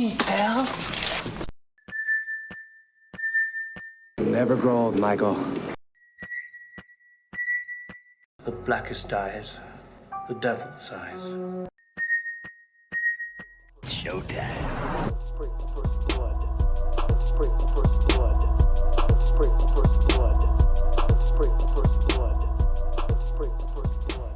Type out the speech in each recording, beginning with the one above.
need help? Never grow old, Michael. The blackest eyes, the devil's eyes. Showtime. Springs the first blood. Springs the first blood. Springs the first blood. Springs the first blood. Springs the first blood.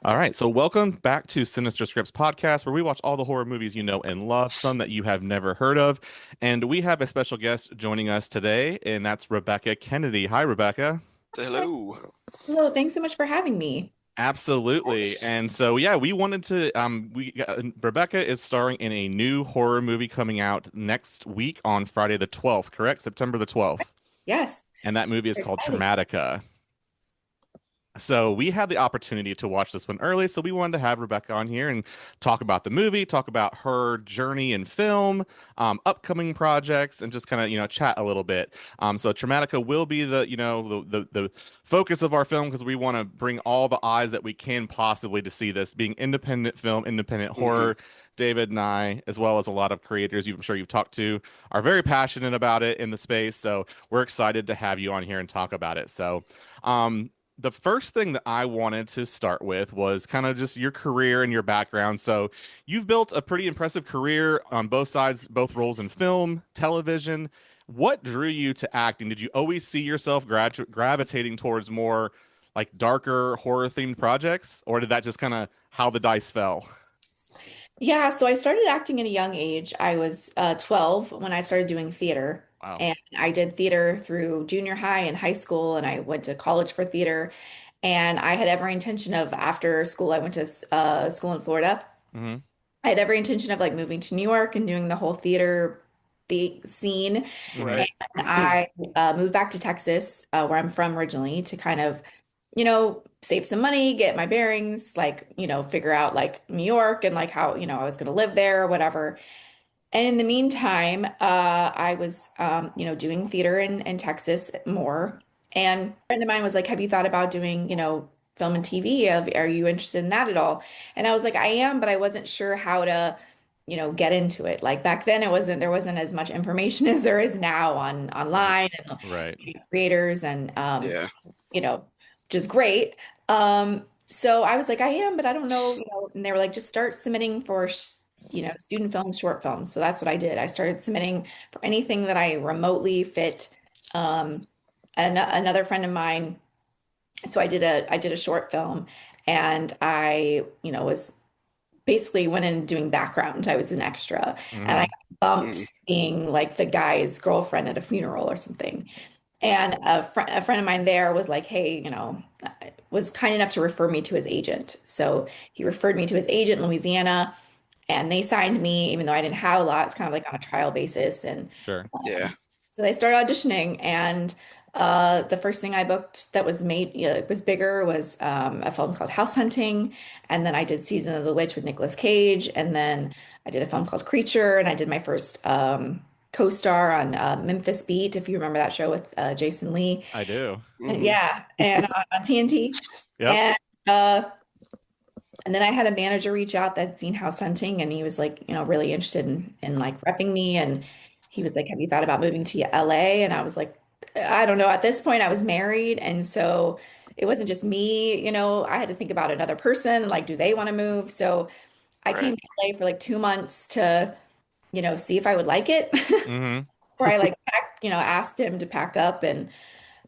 All right, so welcome back to Sinister Scripts podcast, where we watch all the horror movies you know and love, some that you have never heard of. And we have a special guest joining us today, and that's Rebekah Kennedy. Hi, Rebekah. Say hello. Hello, thanks so much for having me. Absolutely. And so, yeah, we wanted to, Rebekah is starring in a new horror movie coming out next week on Friday the 12th, correct? September the 12th. Yes. And that movie is called Exciting. Traumatika. So we had the opportunity to watch this one early, so we wanted to have Rebekah on here and talk about the movie, talk about her journey in film, upcoming projects, and just kind of chat a little bit. So Traumatika will be the focus of our film, because we want to bring all the eyes that we can possibly to see this, being independent film, independent horror. David and I, as well as a lot of creators I'm sure you've talked to, are very passionate about it in the space. So we're excited to have you on here and talk about it. So the first thing that I wanted to start with was kind of just your career and your background. So you've built a pretty impressive career on both sides, both roles in film, television. What drew you to acting? Did you always see yourself gravitating towards more like darker horror themed projects, or did that just kind of how the dice fell? Yeah, so I started acting at a young age. I was 12 when I started doing theater. Wow. And I did theater through junior high and high school, and I went to college for theater. And I had every intention of, after school, I went to school in Florida. Mm-hmm. I had every intention of like moving to New York and doing the whole theater scene. Right. And I moved back to Texas, where I'm from originally, to kind of, save some money, get my bearings, like, figure out like New York and like how, I was going to live there or whatever. And in the meantime, I was, doing theater in Texas more. And a friend of mine was like, have you thought about doing, film and TV? Are you interested in that at all? And I was like, I am, but I wasn't sure how to, get into it. Like back then there wasn't as much information as there is now online and Right. creators and, Yeah. which is great. So I was like, I am, but I don't know, and they were like, just start submitting for student films, short films. So that's what I did. I started submitting for anything that I remotely fit. And another friend of mine, so I did a short film, and I, was basically went in doing background. I was an extra, and I got bumped being like the guy's girlfriend at a funeral or something. And a friend of mine there was like, hey, was kind enough to refer me to his agent. So he referred me to his agent in Louisiana. And they signed me, even though I didn't have a lot. It's kind of like on a trial basis. And Sure. Yeah. so they started auditioning. And the first thing I booked that was made, was bigger, was a film called House Hunting. And then I did Season of the Witch with Nicolas Cage. And then I did a film called Creature. And I did my first co-star on Memphis Beat, if you remember that show with Jason Lee. I do. Yeah. And on TNT. Yep. And then I had a manager reach out that'd seen House Hunting, and he was like, really interested in like repping me. And he was like, have you thought about moving to LA? And I was like, I don't know. At this point, I was married. And so it wasn't just me, I had to think about another person. Like, do they want to move? So I came to LA for like 2 months to, see if I would like it. Mm-hmm. Where I like, asked him to pack up. And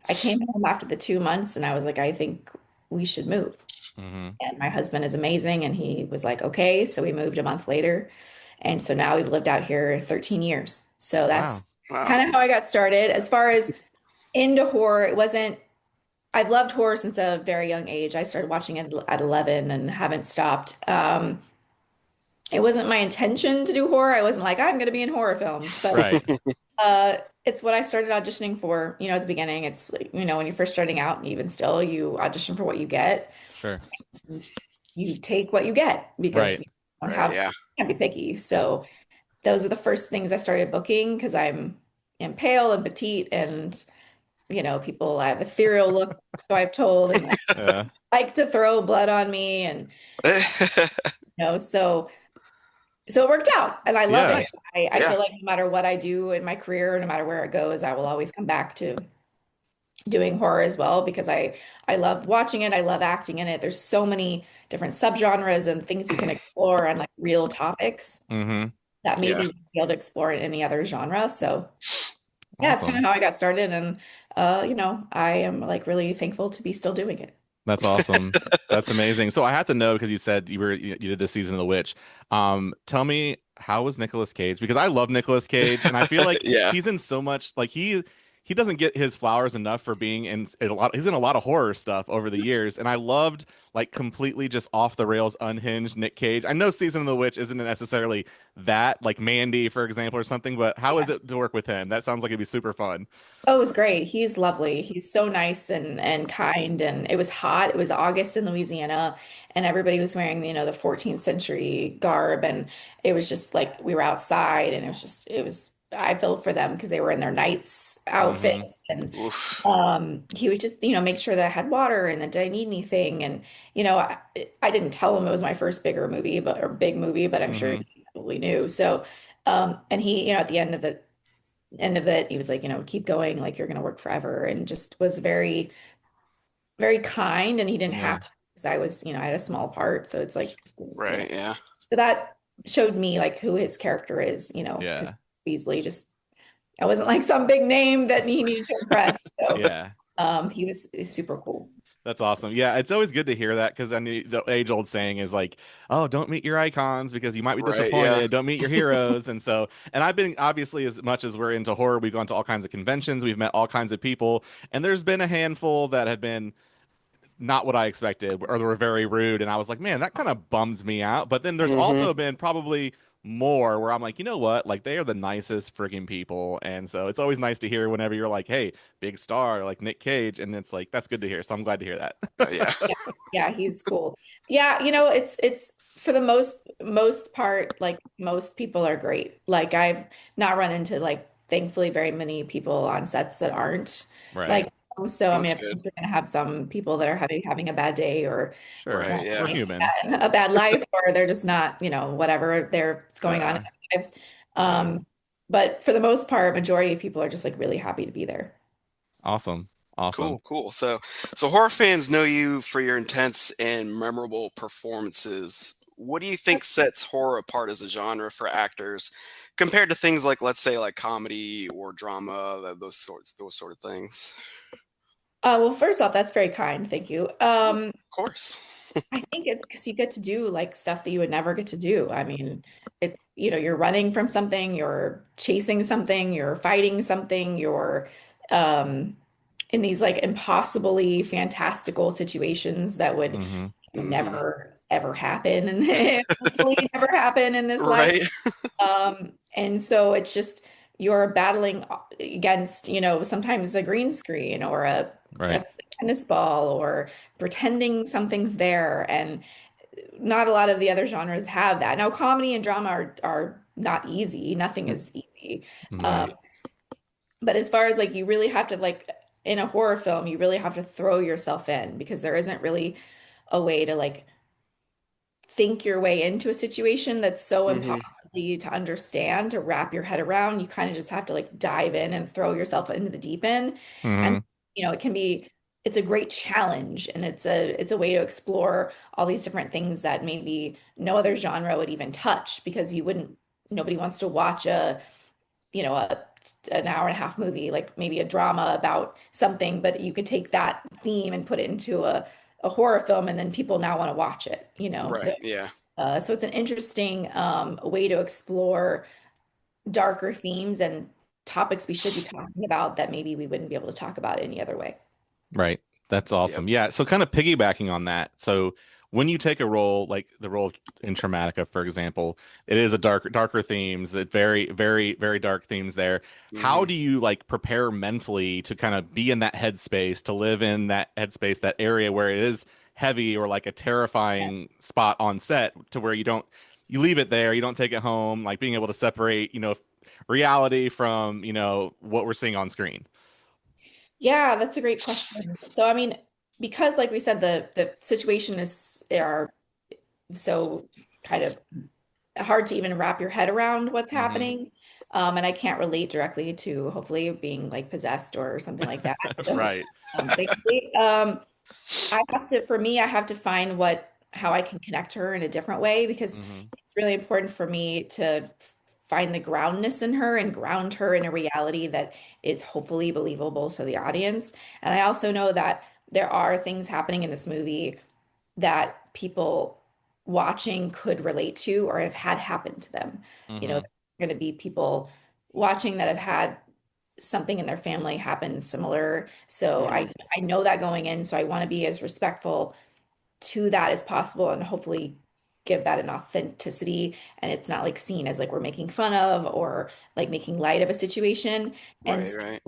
I came home after the 2 months, and I was like, I think we should move. Mm-hmm. And my husband is amazing. And he was like, okay. So we moved a month later. And so now we've lived out here 13 years. So that's Wow. kind of how I got started. As far as into horror, I've loved horror since a very young age. I started watching it at 11 and haven't stopped. It wasn't my intention to do horror. I wasn't like, I'm going to be in horror films. But Right. it's what I started auditioning for, at the beginning. It's like, when you're first starting out, and even still, you audition for what you get. Sure. And you take what you get, because Right. you don't have, Yeah. can't be picky. So those are the first things I started booking, because am pale and petite, and people, I have ethereal look, so I've told, and Yeah. like to throw blood on me, and so So it worked out and I love Yeah. it. I Yeah. feel like no matter what I do in my career, no matter where it goes, I will always come back to doing horror as well because I love watching it. I love acting in it. There's so many different subgenres and things you can explore on like real topics Mm-hmm. that maybe Yeah. you wouldn't be able to explore in any other genre. So yeah, it's kind of Awesome. how I got started and I am like really thankful to be still doing it. That's awesome. That's amazing. So I have to know because you said you did this season of The Witch. Tell me, how was Nicolas Cage? Because I love Nicolas Cage and I feel like Yeah. he's in so much, like he doesn't get his flowers enough for being in a lot. He's in a lot of horror stuff over the years, and I loved like completely just off the rails, unhinged Nick Cage. I know season of The Witch isn't necessarily that, like Mandy, for example, or something, but how is it to work with him? That sounds like it'd be super fun. Oh, it was great. He's lovely. He's so nice and kind. And it was hot. It was August in Louisiana, and everybody was wearing, the 14th century garb. And it was just like we were outside, and I felt for them because they were in their knights Mm-hmm. outfits. And Oof. he was just, make sure that I had water and that did I need anything. And, I didn't tell him it was my first big movie, but I'm sure Mm-hmm. he probably knew. So, and he, at the end of it, he was like, keep going, like you're gonna work forever, and just was very, very kind. And he didn't Yeah. have to because I was, I had a small part. So it's like, Right. Yeah. so that showed me like who his character is, because Yeah. Beasley just I wasn't like some big name that he needed to impress. So Yeah. he was super cool. That's awesome. Yeah, it's always good to hear that because I mean the age-old saying is like, "Oh, don't meet your icons because you might be Right. Yeah. disappointed. Don't meet your heroes." And so, and I've been obviously as much as we're into horror, we've gone to all kinds of conventions, we've met all kinds of people, and there's been a handful that have been not what I expected, or they were very rude. And I was like, man, that kind of bums me out. But then there's Hmm. also been probably more where I'm like, you know what? Like they are the nicest freaking people. And so it's always nice to hear whenever you're like, hey, big star like Nick Cage. And it's like, that's good to hear. So I'm glad to hear that. Yeah. Yeah, yeah, he's cool. Yeah, it's for the most part, like most people are great. Like I've not run into like thankfully very many people on sets that aren't Right. like so I mean That's of good. course you're gonna have some people that are having a bad day or Sure. Right. We're Yeah. human. a bad life or they're just not, whatever there's going on in Yeah. their lives. Yeah. But for the most part, majority of people are just like really happy to be there. Awesome. Awesome. Cool. Cool. So horror fans know you for your intense and memorable performances. What do you think sets horror apart as a genre for actors compared to things like, let's say, like comedy or drama, those sort of things? Well, first off, that's very kind. Thank you. Of course. I think it's because you get to do like stuff that you would never get to do. I mean, it's, you're running from something, you're chasing something, you're fighting something, you're um, in these like impossibly fantastical situations that would Mm-hmm. Hmm. never ever happen and hopefully never happen in this life. Right. And so it's just you're battling against, sometimes a green screen or a Right. tennis ball or pretending something's there. And not a lot of the other genres have that. Now, comedy and drama are not easy. Nothing is easy. Mm-hmm. Right. Um, but as far as like you really have to like in a horror film, you really have to throw yourself in because there isn't really a way to like think your way into a situation that's so Hmm. impossibly to understand, to wrap your head around. You kind of just have to like dive in and throw yourself into the deep end. And Mm-hmm. it can be it's a great challenge and it's a way to explore all these different things that maybe no other genre would even touch because you wouldn't nobody wants to watch you know, a an hour and a half movie, like maybe a drama about something, but you could take that theme and put it into a horror film and then people now want to watch it, So Right. Yeah. so it's an interesting way to explore darker themes and topics we should be talking about that maybe we wouldn't be able to talk about any other way. Right. That's Yep. awesome. Yeah. So kind of piggybacking on that. So when you take a role like the role in Traumatica, for example, it is a darker themes, that very, very, very dark themes there. How Hmm. do you like prepare mentally to kind of be in that headspace, to live in that headspace, that area where it is heavy or like a Yeah. terrifying spot on set to where you leave it there, you don't take it home, like being able to separate, reality from, what we're seeing on screen. Yeah, that's a great question. So, I mean, because like we said, the situation is are so kind of hard to even wrap your head around what's Mm-hmm. happening. And I can't relate directly to hopefully being like possessed or something like that. So, Right. thankfully, for me, I have to find how I can connect her in a different way because Mm-hmm. it's really important for me to find the groundness in her and ground her in a reality that is hopefully believable to the audience. And I also know that there are things happening in this movie that people watching could relate to or have had happen to them. You know, Mm-hmm. going to be people watching that have had something in their family happen similar. So Mhm. I know that going in, so I want to be as respectful to that as possible and hopefully give that an authenticity and it's not like seen as like we're making fun of or like making light of a situation. And Right, right.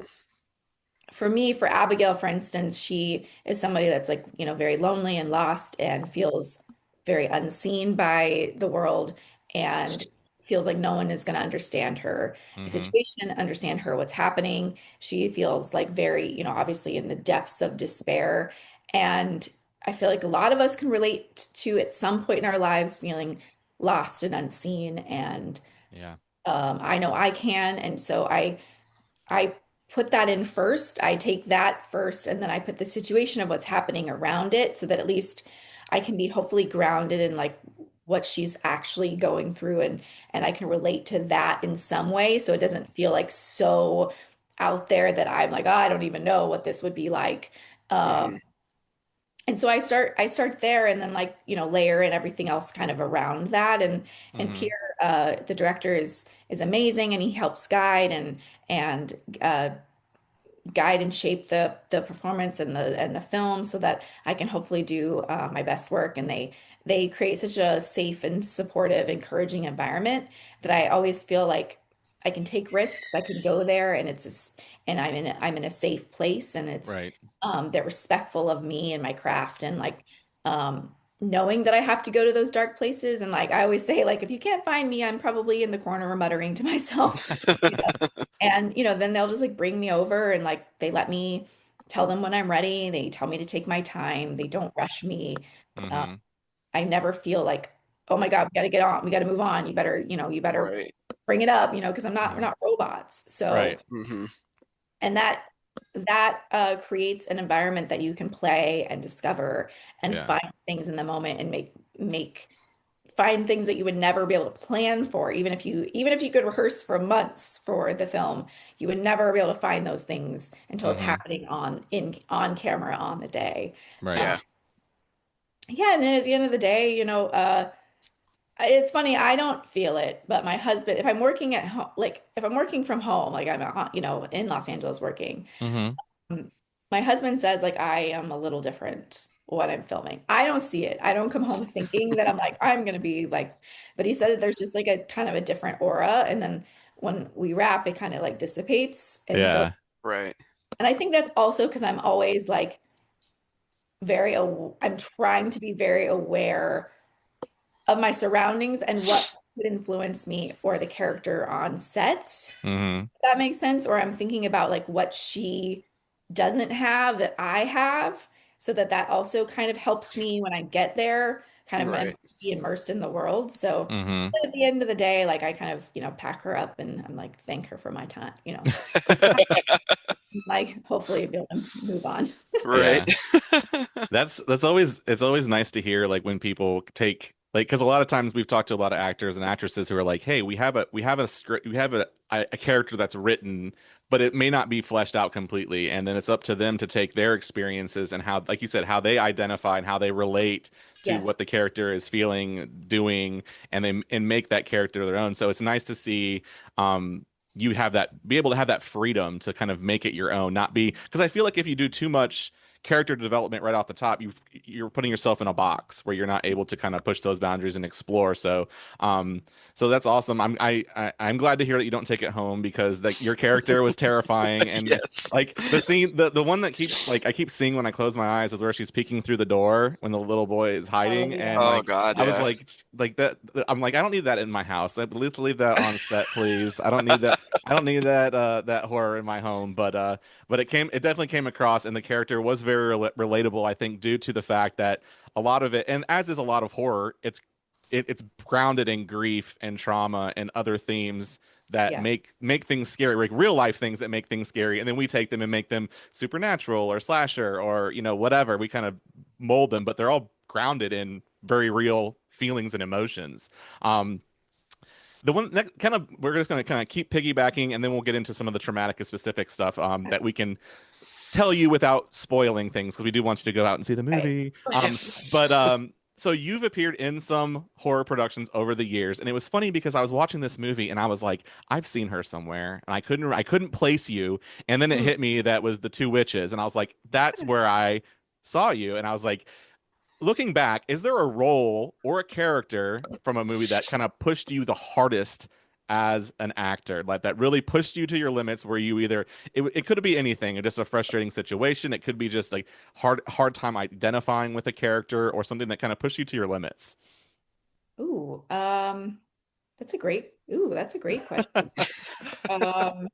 for me, for Abigail, for instance, she is somebody that's like, very lonely and lost and feels very unseen by the world and feels like no one is going to understand her Mm-hmm. situation, understand her, what's happening. She feels like very, obviously in the depths of despair. And I feel like a lot of us can relate to at some point in our lives feeling lost and unseen. And Yeah. I know I can. And so I put that in first. I take that first, and then I put the situation of what's happening around it so that at least I can be hopefully grounded in like what she's actually going through and I can relate to that in some way so it doesn't feel like so out there that I'm like, oh, I don't even know what this would be like. Hmm. And so I start there and then like, layer in everything else kind of around that and Mm-hmm. Pierre the director is amazing and he helps guide and guide and shape the performance and the film so that I can hopefully do my best work. And they create such a safe and supportive, encouraging environment that I always feel like I can take risks. I can go there, and and I'm in a safe place, and Right. they're respectful of me and my craft, and like knowing that I have to go to those dark places. And like I always say, like if you can't find me, I'm probably in the corner muttering to myself. And, then they'll just like bring me over and like they let me tell them when I'm ready. They tell me to take my time. They don't rush me. Uh, Mm-hmm. I never feel like, oh my God, we got to get on. We got to move on. You better Right. bring it up, because we're Yeah. not robots. So, Right. Hmm. and that creates an environment that you can play and discover and Yeah. find things in the moment and make find things that you would never be able to plan for even if you could rehearse for months for the film you would never be able to find those things until it's Mm-hmm. happening on camera on the day. Right. um, Yeah. yeah, and then at the end of the day, it's funny, I don't feel it, but my husband, if I'm working at home, like if I'm working from home, like I'm in Los Angeles working. Mm-hmm. My husband says like I am a little different when I'm filming. I don't see it. I don't come home thinking that I'm like I'm gonna be like, but he said that there's just like a kind of a different aura, and then when we wrap, it kind of like dissipates. And so, Yeah. Right. and I think that's also because I'm always like I'm trying to be very aware of my surroundings and what could influence me or the character on set. Mm-hmm. That makes sense. Or I'm thinking about like what she doesn't have that I have, so that also kind of helps me when I get there, kind of Right. be immersed in the world. So Mm-hmm. at the end of the day, like I kind of, pack her up and I'm like, thank her for my time, like hopefully be able to move on. Right. Yeah. That's always it's always nice to hear like when people take like because a lot of times we've talked to a lot of actors and actresses who are like, hey, we have a script, we have a character that's written, but it may not be fleshed out completely, and then it's up to them to take their experiences and how, like you said, how they identify and how they relate to Yeah. what the character is feeling, doing, and make that character their own. So it's nice to see you be able to have that freedom to kind of make it your own, not be because I feel like if you do too much character development right off the top, you're putting yourself in a box where you're not able to kind of push those boundaries and explore. So that's awesome. I'm glad to hear that you don't take it home because like your character was terrifying and Yes. like the scene, the one that keeps like I keep seeing when I close my eyes is where she's peeking through the door when the little boy is Oh hiding, and yeah. Oh like God. I was Yeah. like that. I'm like I don't need that in my house. I believe to leave that on set, please. I don't need that. I don't need that horror in my home. But it definitely came across, and the character was very relatable. I think due to the fact that a lot of it, and as is a lot of horror, it's grounded in grief and trauma and other themes that Yeah. make things scary, like real life things that make things scary, and then we take them and make them supernatural or slasher or whatever. We kind of mold them, but they're all grounded in very real feelings and emotions. Um, the one that kind of we're just going to kind of keep piggybacking, and then we'll get into some of the Traumatica specific stuff that we can tell you without spoiling things because we do want you to go out and see the Right. movie. Yes. But so you've appeared in some horror productions over the years, and it was funny because I was watching this movie and I was like, I've seen her somewhere, and I couldn't place you, and then it hit me that was the Two Witches, and I was like, that's where I saw you, and I was like, looking back, is there a role or a character from a movie that kind of pushed you the hardest as an actor, like that really pushed you to your limits, where you either it could be anything, or just a frustrating situation, it could be just like hard time identifying with a character, or something that kind of pushed you to your limits? Ooh, that's a great question. Um,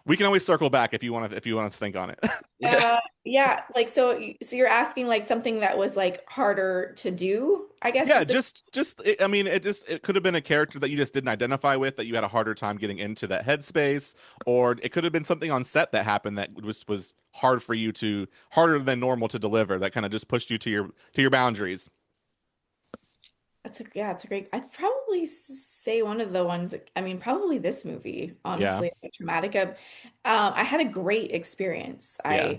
We can always circle back if you want to think on it. Yeah. yeah, like so you're asking like something that was like harder to do, I guess Yeah, is the I mean, it could have been a character that you just didn't identify with, that you had a harder time getting into that headspace, or it could have been something on set that happened that was harder than normal to deliver, that kind of just pushed you to your boundaries. it's a great. I'd probably say one of the ones. I mean, probably this movie, Yeah, honestly, like Traumatica. I had a great experience. yeah.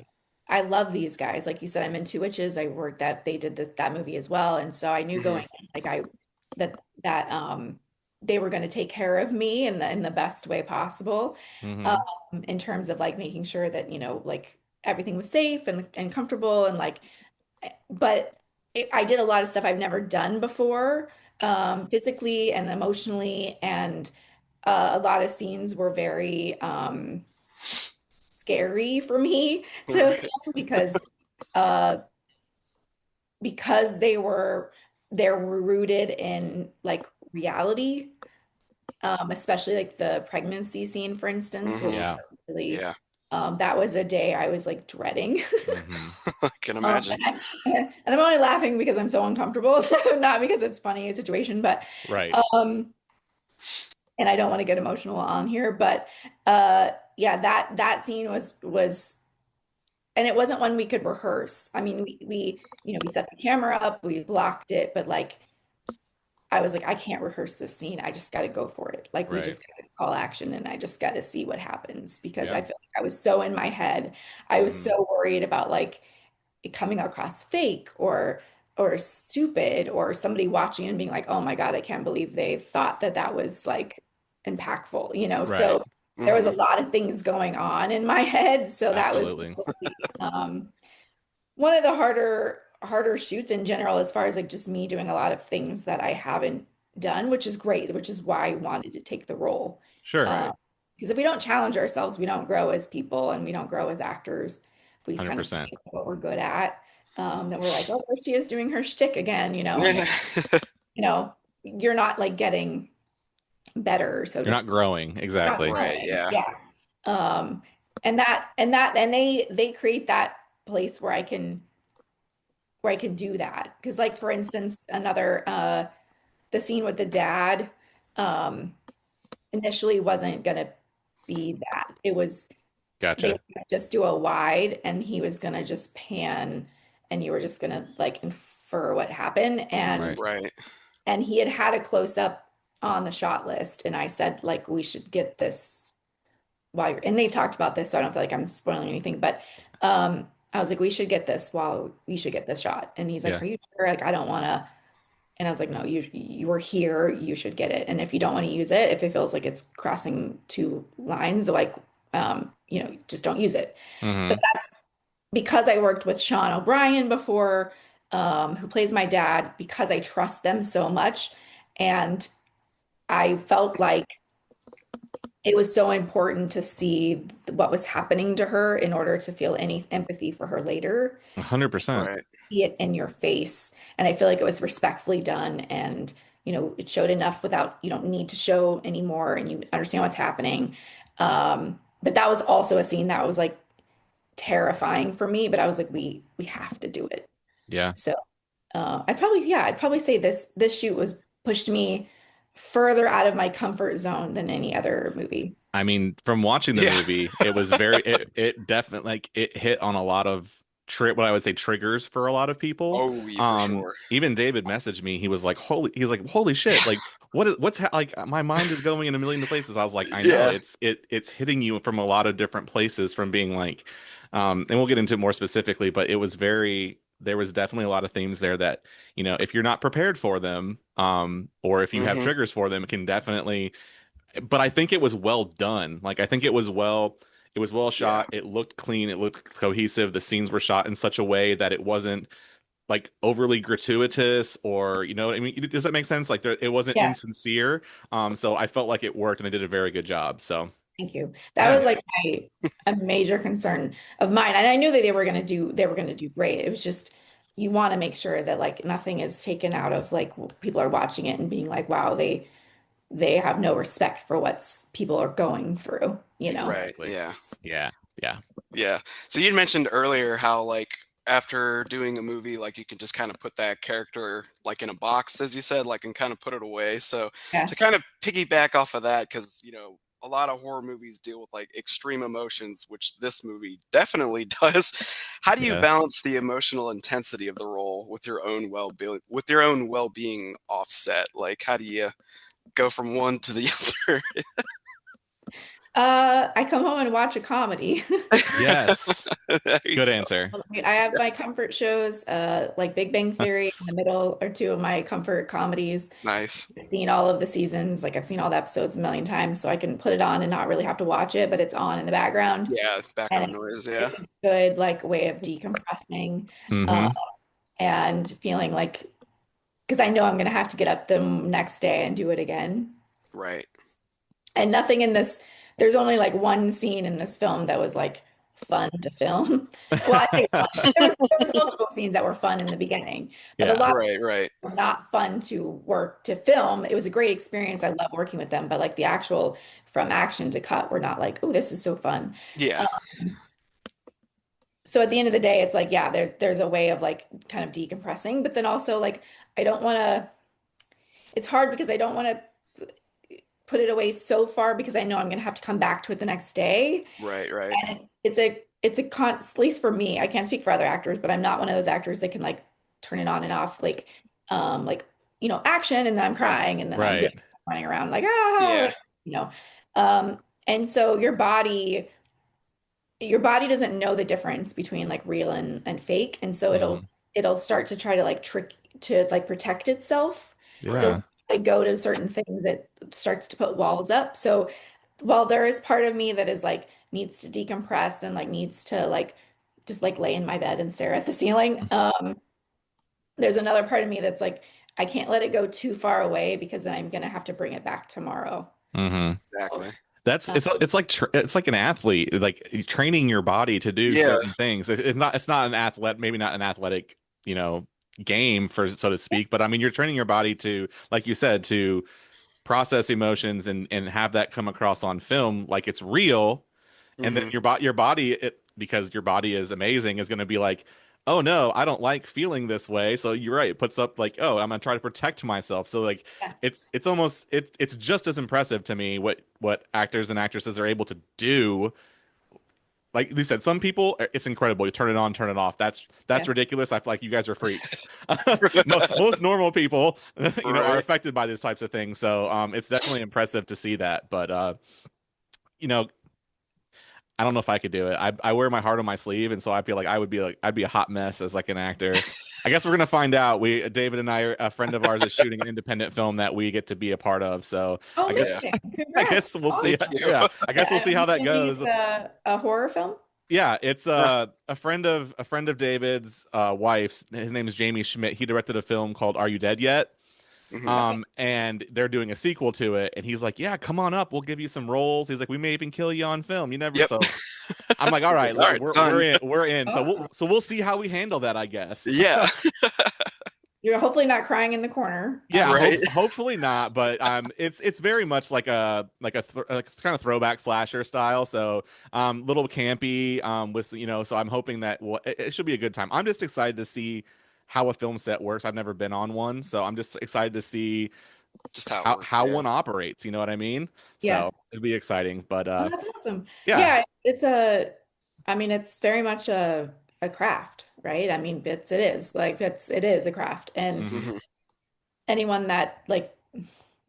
I love these guys. Like you said, I'm in Two Witches. I worked that they did that movie as well, and so I knew Mhm. going in, like that they were going to take care of me in the best way possible, Hmm. in terms of like making sure that like everything was safe and comfortable and like but I did a lot of stuff I've never done before, physically and emotionally, and a lot of scenes were very scary for me to Right. film uh, because they were rooted in like reality, especially like the pregnancy scene, for instance, was Mhm. Yeah. really Yeah. that was a day I was like dreading. Hmm. I can Um, imagine. and I'm only laughing because I'm so uncomfortable, not because it's funny a situation, but Right. um, and I don't want to get emotional on here, but yeah, that scene was, and it wasn't one we could rehearse. I mean, we set the camera up, we blocked it, but like I was like, I can't rehearse this scene. I just got to go for it. Like we Right. just got to call action, and I just got to see what happens because Yeah. I feel like I was so in my head. I was Hmm. so worried about like it coming across fake or stupid, or somebody watching and being like, "Oh my God, I can't believe they thought that that was like impactful," you know? Right. So there was a Mhm. lot of things going on in my head. So that was Absolutely. really, one of the harder shoots in general, as far as like just me doing a lot of things that I haven't done, which is great, which is why I wanted to take the role. Sure. Um, Right. because if we don't challenge ourselves, we don't grow as people and we don't grow as actors. We just kind of stay 100%. with what we're good at. Then we're like, oh, there she is doing her shtick again, and Yeah. it's, you're not like getting better, so You're to not speak. growing. You're not Exactly. Right. growing. Yeah. Yeah. Um, and they create that place where I can do that. Because like for instance, another the scene with the dad um initially wasn't gonna be that. It was they Gotcha. were gonna just do a wide and he was gonna just pan and you were just gonna like infer what happened. Right. Right. And he had a close up on the shot list and I said like we should get this while you're and they've talked about this, so I don't feel like I'm spoiling anything, but I was like, we should get this shot. And he's like, Yeah. are you sure? Like, I don't want to. And I was like, no, you were here, you should get it. And if you don't want to use it, if it feels like it's crossing two lines, like just don't use it. But Hmm. that's because I worked with Sean O'Brien before, who plays my dad, because I trust them so much. And I felt like it was so important to see what was happening to her in order to feel any empathy for her later. 100%. Right. See it in your face. And I feel like it was respectfully done and it showed enough without you don't need to show anymore and you understand what's happening. But that was also a scene that was like terrifying for me, but I was like, we have to do it. Yeah. So I'd probably say this shoot was pushed me further out of my comfort zone than any other movie. I mean, from watching the Yeah. movie, it was it definitely like it hit on a lot of what I would say triggers for a lot of people. Oh, yeah, for sure. Even David messaged me. He's like, holy shit, like like my mind is going in a million places. I was like, I know Yeah. it's hitting you from a lot of different places from being like, and we'll get into it more specifically, but it was there was definitely a lot of themes there that, if you're not prepared for them, or if you have Hmm. triggers for them, it can definitely, but I think it was well done. Like I think it was well Yeah. shot. It looked clean. It looked cohesive. The scenes were shot in such a way that it wasn't like overly gratuitous, or what I mean. Does that make sense? Like it wasn't Yeah, insincere. So I felt like it worked, and they did a very good job. So thank you. That yeah, was like a major concern of mine, and I knew that they were going to do great. It was just you want to make sure that like nothing is taken out of like people are watching it and being like, wow, they have no respect for what's people are going through, you know? Right. exactly. Yeah. Yeah, yeah, Yeah. So you'd mentioned earlier how like after doing a movie, like you can just kind of put that character like in a box, as you said, like and kind of put it away. So Yeah. to kind of piggyback off of that, because a lot of horror movies deal with like extreme emotions, which this movie definitely does. How do you yes. balance the emotional intensity of the role with your own well-being offset? Like how do you go from one to the other? I come home and watch a comedy. Yes. There you Good go. answer. I have my comfort shows, like Big Bang Theory in the middle are two of my comfort comedies. Nice. I've seen all of the seasons, like I've seen all the episodes a million times, so I can put it on and not really have to watch it, but it's on in the background. Yeah, And background noise, yeah. it's a good like way of decompressing, uh, Mm-hmm. and feeling like because I know I'm gonna have to get up the next day and do it again. Right. And nothing in this, there's only like one scene in this film that was like fun to film. Well, I think there was multiple scenes that were fun in the beginning, but a Yeah. lot Right, right. were not fun to work to film. It was a great experience. I love working with them, but like the actual from action to cut were not like, oh, this is so fun. Yeah. Um, so at the end of the day, it's like, yeah, there's a way of like kind of decompressing, but then also like I don't want to, it's hard because I don't want to put it away so far because I know I'm going to have to come back to it the next day. Right, right. And it's a at least for me, I can't speak for other actors, but I'm not one of those actors that can like turn it on and off like action and then I'm crying and then I'm Right. getting running around like ah Yeah. like you know. And so your body doesn't know the difference between like real and fake. And so Mm-hmm. it'll start to try to like trick to like protect itself. So Right. Yeah. I go to certain things, it starts to put walls up. So while there is part of me that is like needs to decompress and like needs to like just like lay in my bed and stare at the ceiling, there's another part of me that's like I can't let it go too far away because then I'm gonna have to bring it back tomorrow. Mm-hmm. Exactly. That's Uh, it's like an athlete, like training your body to do Yeah. certain things. It's not an athlete, maybe not an athletic, game for so to speak, but I mean you're training your body to, like you said, to process emotions and have that come across on film like it's real, and then Hmm. your body because your body is amazing is going to be like, oh no, I don't like feeling this way. So you're right, it puts up like, oh, I'm gonna try to protect myself. So like yeah, it's almost it's just as impressive to me what actors and actresses are able to do. Like you said, some people it's incredible. You turn it on, turn it off. That's yeah. ridiculous. I feel like you guys are freaks. Most normal people, are Right. affected by these types of things. So it's definitely impressive to see that. But you know, I don't know if I could do it. I wear my heart on my sleeve, and so I feel like I'd be a hot mess as like an actor. I guess we're gonna find out. David and I, a friend of ours, is shooting an independent film that we get to be a part of. So Oh, I guess Yeah. amazing. I Congrats. guess we'll see. Thank you. Yeah, I guess we'll And see I'm how that assuming goes. it's a horror film. Yeah, it's a friend of David's wife's. His name is Jamie Schmidt. He directed a film called Are You Dead Yet? Hmm. Okay. And they're doing a sequel to it, and he's like, "Yeah, come on up. We'll give you some roles." He's like, "We may even kill you on film. You never." Yep. So I'm like, "All He's right, like, all right, we're done. in, we're in." So Awesome. we'll see how we handle that, I guess. Yeah. You're hopefully not crying in the corner. Yeah, Right. hopefully not, but it's very much like a kind of throwback slasher style, so little campy with so I'm hoping that it should be a good time. I'm just excited to see how a film set works. I've never been on one, so I'm just excited to see Just how it how works. how Yeah. one operates. You know what I mean? Yeah. So it'd be exciting. But Oh, that's awesome. yeah. Yeah, I mean, it's very much a craft, right? I mean, it is like it is a craft. And Hmm. Hmm. anyone that like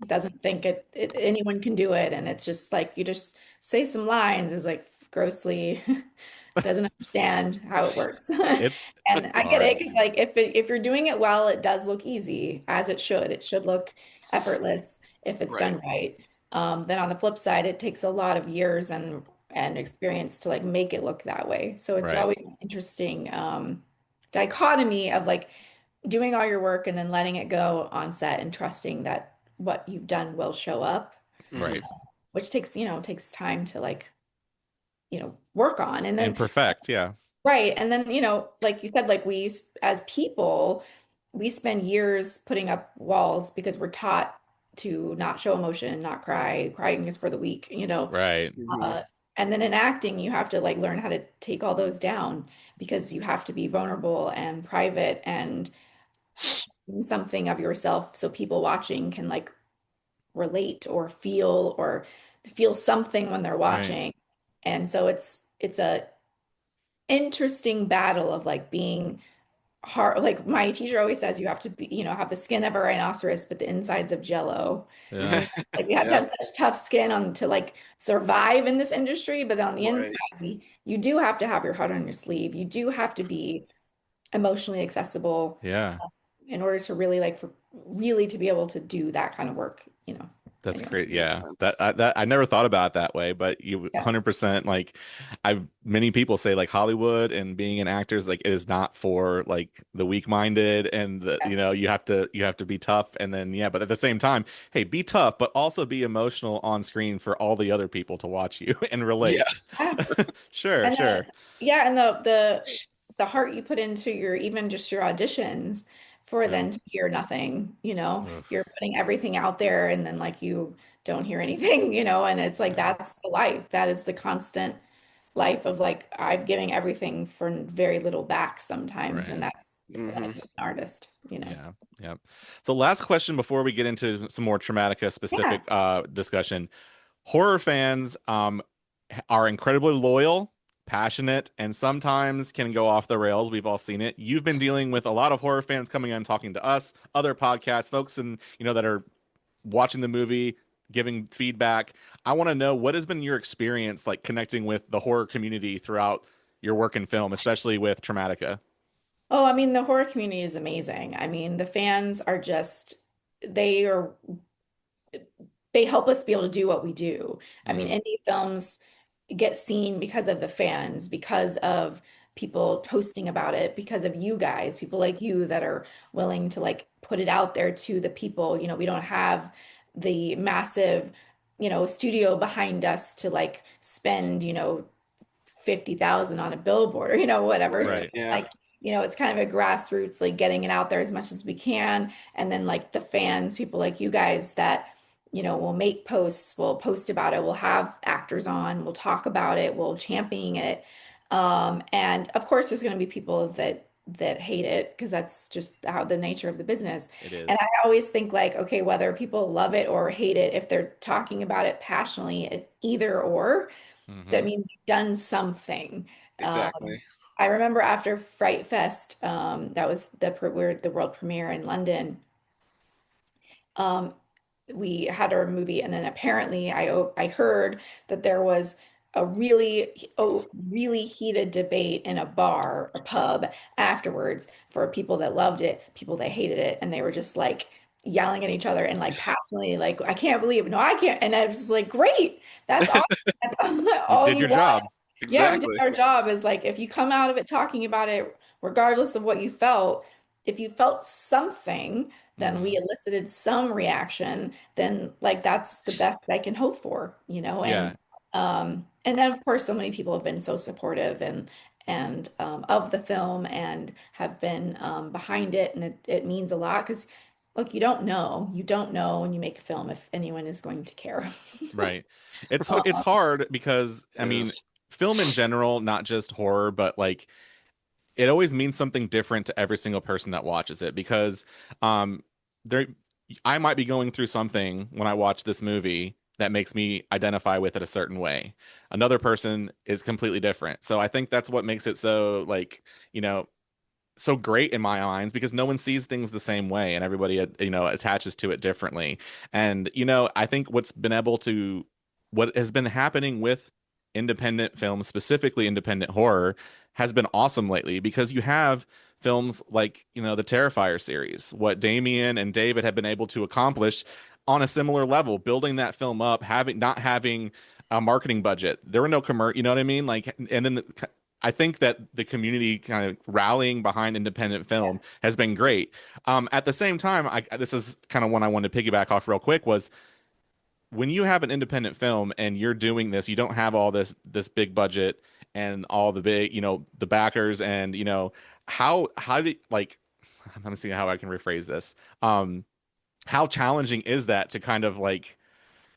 doesn't think anyone can do it, and it's just like you just say some lines is like grossly doesn't understand how it works. And It's I get hard. it because like if you're doing it well, it does look easy, as it should. It should look effortless if it's Right. done right. Then on the flip side, it takes a lot of years and experience to like make it look that way. So it's Right. always an interesting dichotomy of like doing all your work and then letting it go on set and trusting that what you've done will show up, Hmm. Right. which takes, takes time to like, work on. And And then, perfect. Yeah. right. And then, like you said, like as people, we spend years putting up walls because we're taught to not show emotion, not cry. Crying is for the weak. Right. Hmm. Uh, and then in acting, you have to like learn how to take all those down because you have to be vulnerable and private and something of yourself so people watching can like relate or feel something when they're Right. watching. And so it's a interesting battle of like being hard. Like my teacher always says, you have to be, have the skin of a rhinoceros, but the insides of Jello. So Yeah. like you have to Yeah. have such tough skin on to like survive in this industry, but on the inside, Right. you do have to have your heart on your sleeve. You do have to be emotionally accessible Yeah. in order to really like for really to be able to do that kind of work, That's anyway. great. Makes Yeah. sense. That I never thought about it that way, but you Yeah. 100% like I've many people say like Hollywood and being an actor is like it is not for like the weak-minded and the you have to be tough and then yeah, but at the same time, hey, be tough, but also be emotional on screen for all the other people to watch you and Yeah. relate. Yeah. Sure, And sure. yeah, and the heart you put into your even just your auditions for Yeah. then to hear nothing, Oof. you're putting everything out there and then like you don't hear anything, and it's like Yeah. that's the life. That is the constant life of like I've given everything for very little back sometimes, and Right. that's the Hmm. life of an artist. Yeah, yeah. So last question before we get into some more Traumatica Yeah. specific discussion. Horror fans are incredibly loyal, passionate, and sometimes can go off the rails. We've all seen it. You've been dealing with a lot of horror fans coming on talking to us, other podcasts, folks and that are watching the movie, giving feedback. I want to know what has been your experience like connecting with the horror community throughout your work in film, especially with Traumatica. Oh, I mean, the horror community is amazing. I mean, the fans are just, they are, they help us be able to do what we do. I mean, Hmm. indie films get seen because of the fans, because of people posting about it, because of you guys, people like you that are willing to like put it out there to the people. We don't have the massive, studio behind us to like spend, 50,000 on a billboard or whatever. So Right. Right. Yeah. like it's kind of a grassroots like getting it out there as much as we can, and then like the fans, people like you guys that will make posts, will post about it, we'll have actors on, we'll talk about it, we'll champion it, and of course there's going to be people that hate it because that's just how the nature of the business. It And I is. always think like, okay, whether people love it or hate it, if they're talking about it passionately, either or, that Hmm. means you've done something. Exactly. I remember after Fright Fest, that was the world premiere in London. Um, we had our movie, and then apparently I heard that there was a really heated debate in a bar or pub afterwards for people that loved it, people that hated it, and they were just like yelling at each other and like passionately like I can't believe it. No, I can't. And I was just like, great, that's awesome. That's You all did you your want. job. Yeah, we did Exactly. our job is like if you come out of it talking about it, regardless of what you felt, if you felt something, then we Hmm. elicited some reaction, then like that's the best I can hope for, Yeah. and then of course so many people have been so supportive and of the film and have been behind it, and it means a lot because look, you don't know when you make a film if anyone is going to care. Right. It's Um, hard because I It mean, is. film in general, not just horror, but like it always means something different to every single person that watches it because um there I might be going through something when I watch this movie that makes me identify with it a certain way. Another person is completely different. So I think that's what makes it so like, you know, so great in my eyes because no one sees things the same way and everybody attaches to it differently. And I think what has been happening with independent films, specifically independent horror, has been awesome lately because you have films like the Terrifier series, what Damien and David have been able to accomplish on a similar level, building that film up, having not having a marketing budget. There were no you know what I mean? Like, and then I think that the community kind of rallying behind independent film has been great. At the same time, this is kind of one I wanted to piggyback off real quick was when you have an independent film and you're doing this, you don't have all this big budget and all the big, the backers and how do like let me see how I can rephrase this. How challenging is that to kind of like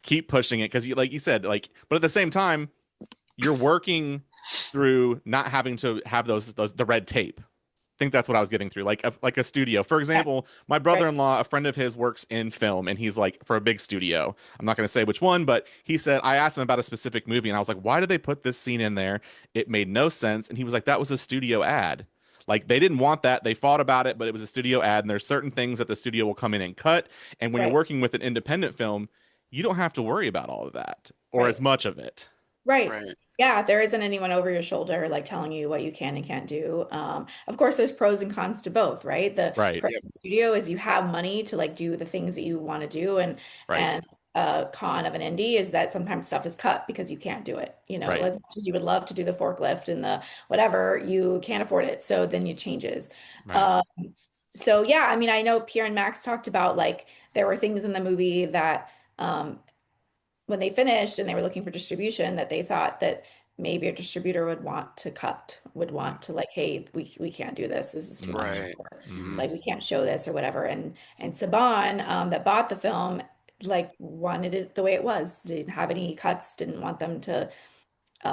keep pushing it because like you said but at the same time you're working through not having to have those the red tape. I think that's what I was getting through. Like a studio. For Yeah, example, my right, brother-in-law, a friend of his works in film and he's like for a big studio. I'm not going to say which one, but he said I asked him about a specific movie and I was like, "Why did they put this scene in there? It made no sense." And he was like, "That was a studio ad." Like they didn't want that. They fought about it, but it was a studio ad and there's certain things that the studio will come in and cut. And when you're right, working with an independent film, you don't have to worry about all of that or right. as much of it. Right. Right. Yeah, there isn't anyone over your shoulder like telling you what you can and can't do. Of course, there's pros and cons to both, right? The Right. pro of the studio is you have money to like do the things that you want to do, and Right. and con of an indie is that sometimes stuff is cut because you can't do it. You know, Right. as much as you would love to do the forklift and the whatever, you can't afford it. So then it changes. Right. Um, so yeah, I mean, I know Pierre and Max talked about like there were things in the movie that when they finished and they were looking for distribution that they thought that maybe a distributor would want to cut, would want to like, hey, we can't do this. This is too much, Mm-hmm. Right. or Hmm. like we can't show this or whatever. And Saban, that bought the film, like wanted it the way it was. Didn't have any cuts. Didn't want them to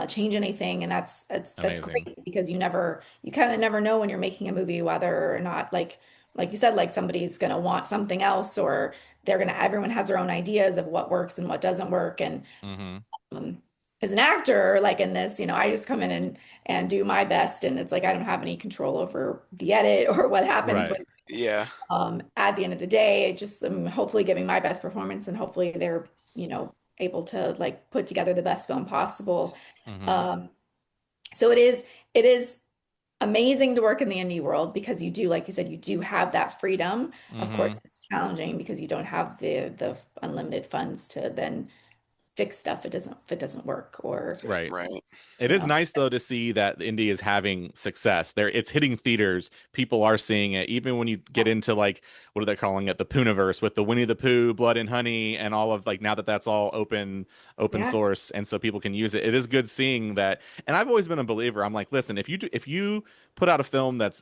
change anything. And that's Amazing. great because you kind of never know when you're making a movie whether or not like you said, like somebody's gonna want something else or everyone has their own ideas of what works and what doesn't work. And Mm-hmm. um, as an actor, like in this, I just come in and do my best, and it's like I don't have any control over the edit or what happens Right. when Yeah. at the end of the day, I just am hopefully giving my best performance, and hopefully they're able to like put together the best film possible. Mm-hmm. Um, so it is amazing to work in the indie world because you do, like you said, you do have that freedom. Of Mm-hmm. course, it's challenging because you don't have the unlimited funds to then fix stuff if it doesn't work or Right. Right. It is nice though to see that indie is having success. It's hitting theaters. People are seeing it. Even when you get into like what are they calling it, the Pooniverse with the Winnie the Pooh, Blood and Honey, and all of like now that that's all open Yeah, source, and so people can use it. It is good seeing that. And I've always been a believer. I'm like, listen, if you put out a film that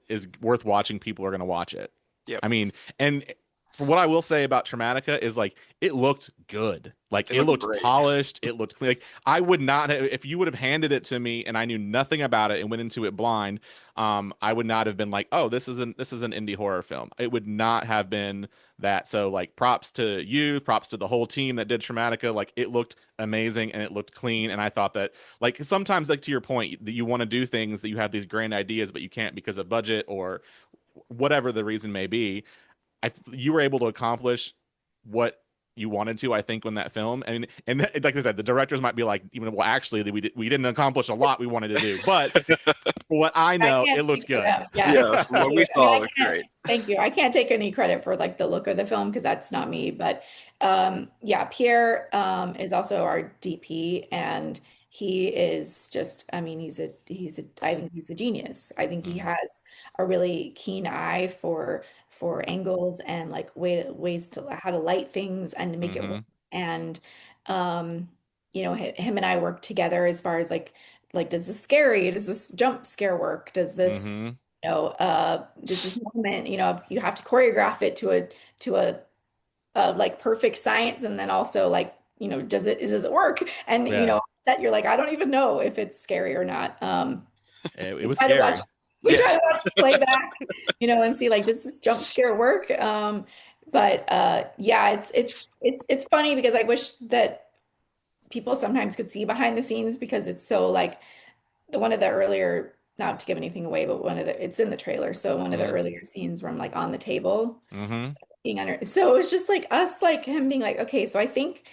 is worth watching, people are going to watch it. Yep. I mean, and for what I will say about Traumatica is like it looked good. Like It it looked looked great. polished. It looked clean. Like I would not have, if you would have handed it to me and I knew nothing about it and went into it blind, I would not have been like, oh, this is an indie horror film. It would not have been that. So like props to you, props to the whole team that did Traumatica. Like it looked amazing and it looked clean. And I thought that like sometimes like to your point that you want to do things that you have these grand ideas, but you can't because of budget or whatever the reason may be. You were able to accomplish what you wanted to, I think, in that film. And like I said, the directors might be like, even well, actually, we didn't accomplish a lot we wanted to do, but for what I I know, can't it looked speak for good. them. Yeah, Yeah. From thank what we you. I mean, saw, it I looked can't. great. Thank you. I can't take any credit for like the look of the film because that's not me. But yeah, Pierre is also our DP, and he is just. I mean, I think he's a genius. I think he Hmm. has a really keen eye for angles and like ways to how to light things and to make it work. Hmm. And um, him and I work together as far as like does this scary? Does this jump scare work? Does this, Hmm. does this moment, you have to choreograph it to a like perfect science, and then also like, does it work? And Yeah, set you're like, I don't even know if it's scary or not. it We was try to watch scary. We try Yes. to watch the playback, and see like does this jump scare work? But yeah, it's funny because I wish that people sometimes could see behind the scenes because it's so like one of the earlier, not to give anything away, but it's in the trailer. So one of the Mm-hmm. earlier scenes where I'm like on the table Mm-hmm. being under. So it's just like us, like him being like, okay, so I think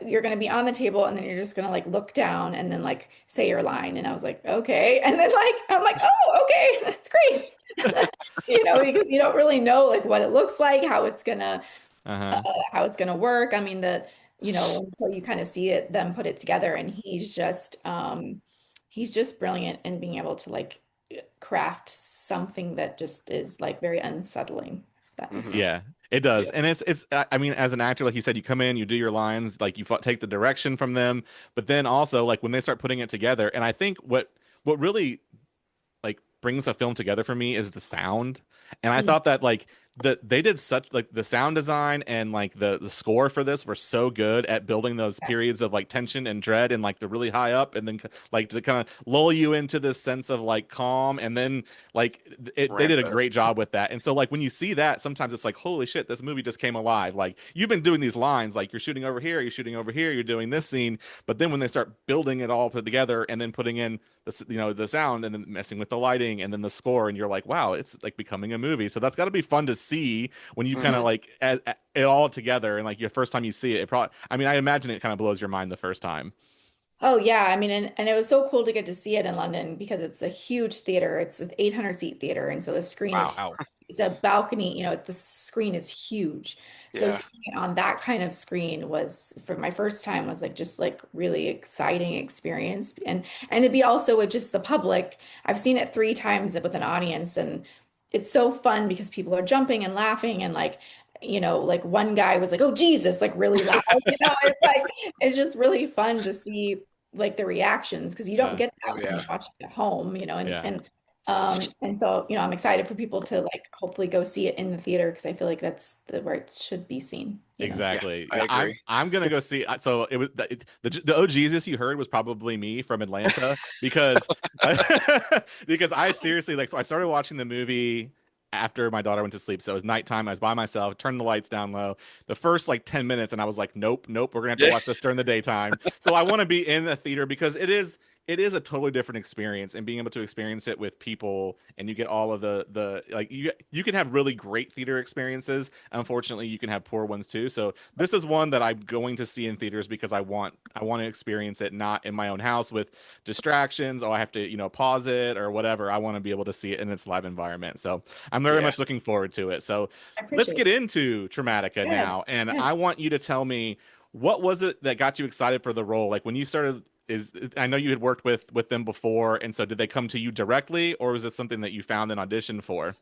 you're going to be on the table and then you're just going to like look down and then like say your line. And I was like, okay. And then like, I'm like, oh, okay, that's great. Because you don't really know like what it looks like, uh, Uh-huh. how it's gonna work. I mean, until you kind of see it, them put it together, and he's just brilliant in being able to like craft something that just is like very unsettling. If that makes Hmm. sense. Yeah, it does. Yeah. And I mean, as an actor, like you said, you come in, you do your lines, like you take the direction from them, but then also like when they start putting it together, and I think what really like brings a film together for me is the sound. And I Mm, thought that like they did such like the sound design and like the score for this were so good at building those periods of like tension and dread and like the really high up and then like to kind of lull you into this sense of like calm and then like they Ramp did a up. great job with that. And so like when you see that sometimes it's like holy shit, this movie just came alive. Like you've been doing these lines like you're shooting over here, you're shooting over here, you're doing this scene, but then when they start building it all put together and then putting in the sound and then messing with the lighting and then the score and you're like wow it's like becoming a movie. So that's got to be fun to see when you kind of Hmm. like add it all together and like your first time you see it, it probably I mean I imagine it kind of blows your mind the first time. Oh yeah, I mean, and it was so cool to get to see it in London because it's a huge theater. It's an 800 seat theater, and so the screen is Wow. it's a balcony. The screen is huge. So Yeah. seeing it on that kind of screen was for my first time was like just like really exciting experience, and to be also with just the public. I've seen it 3 times with an audience, and it's so fun because people are jumping and laughing and like one guy was like, "Oh Jesus!" like really loud. It's like it's just really fun to see like the reactions because you don't Yeah. get Oh that when yeah. you're watching at home, Yeah. and so I'm excited for people to like hopefully go see it in the theater because I feel like that's where it should be seen. Yeah. Exactly. I Yeah, I'm agree. I'm gonna go see. So it was the oh Jesus you heard was probably me from Atlanta because because I seriously like so I started watching the movie after my daughter went to sleep. So it was nighttime. I was by myself, turned the lights down low. The first like 10 minutes, and I was like, nope, nope, we're gonna have to Yeah. watch this during the daytime. So I want to be in the theater because it is a totally different experience and being able to experience it with people and you get all of the like you can have really great theater experiences. Unfortunately you can have poor ones too, so this is one that I'm going to see in theaters because I want to experience it not in my own house with distractions. Oh, I have to pause it or whatever. I want to be able to see it in its live environment, so I'm very Yeah. much looking forward to it. So I let's appreciate get it. into Traumatica now, Yes, and yes. I want you to tell me what was it that got you excited for the role? Like when you started, is I know you had worked with them before, and so did they come to you directly, or was this something that you found and auditioned for?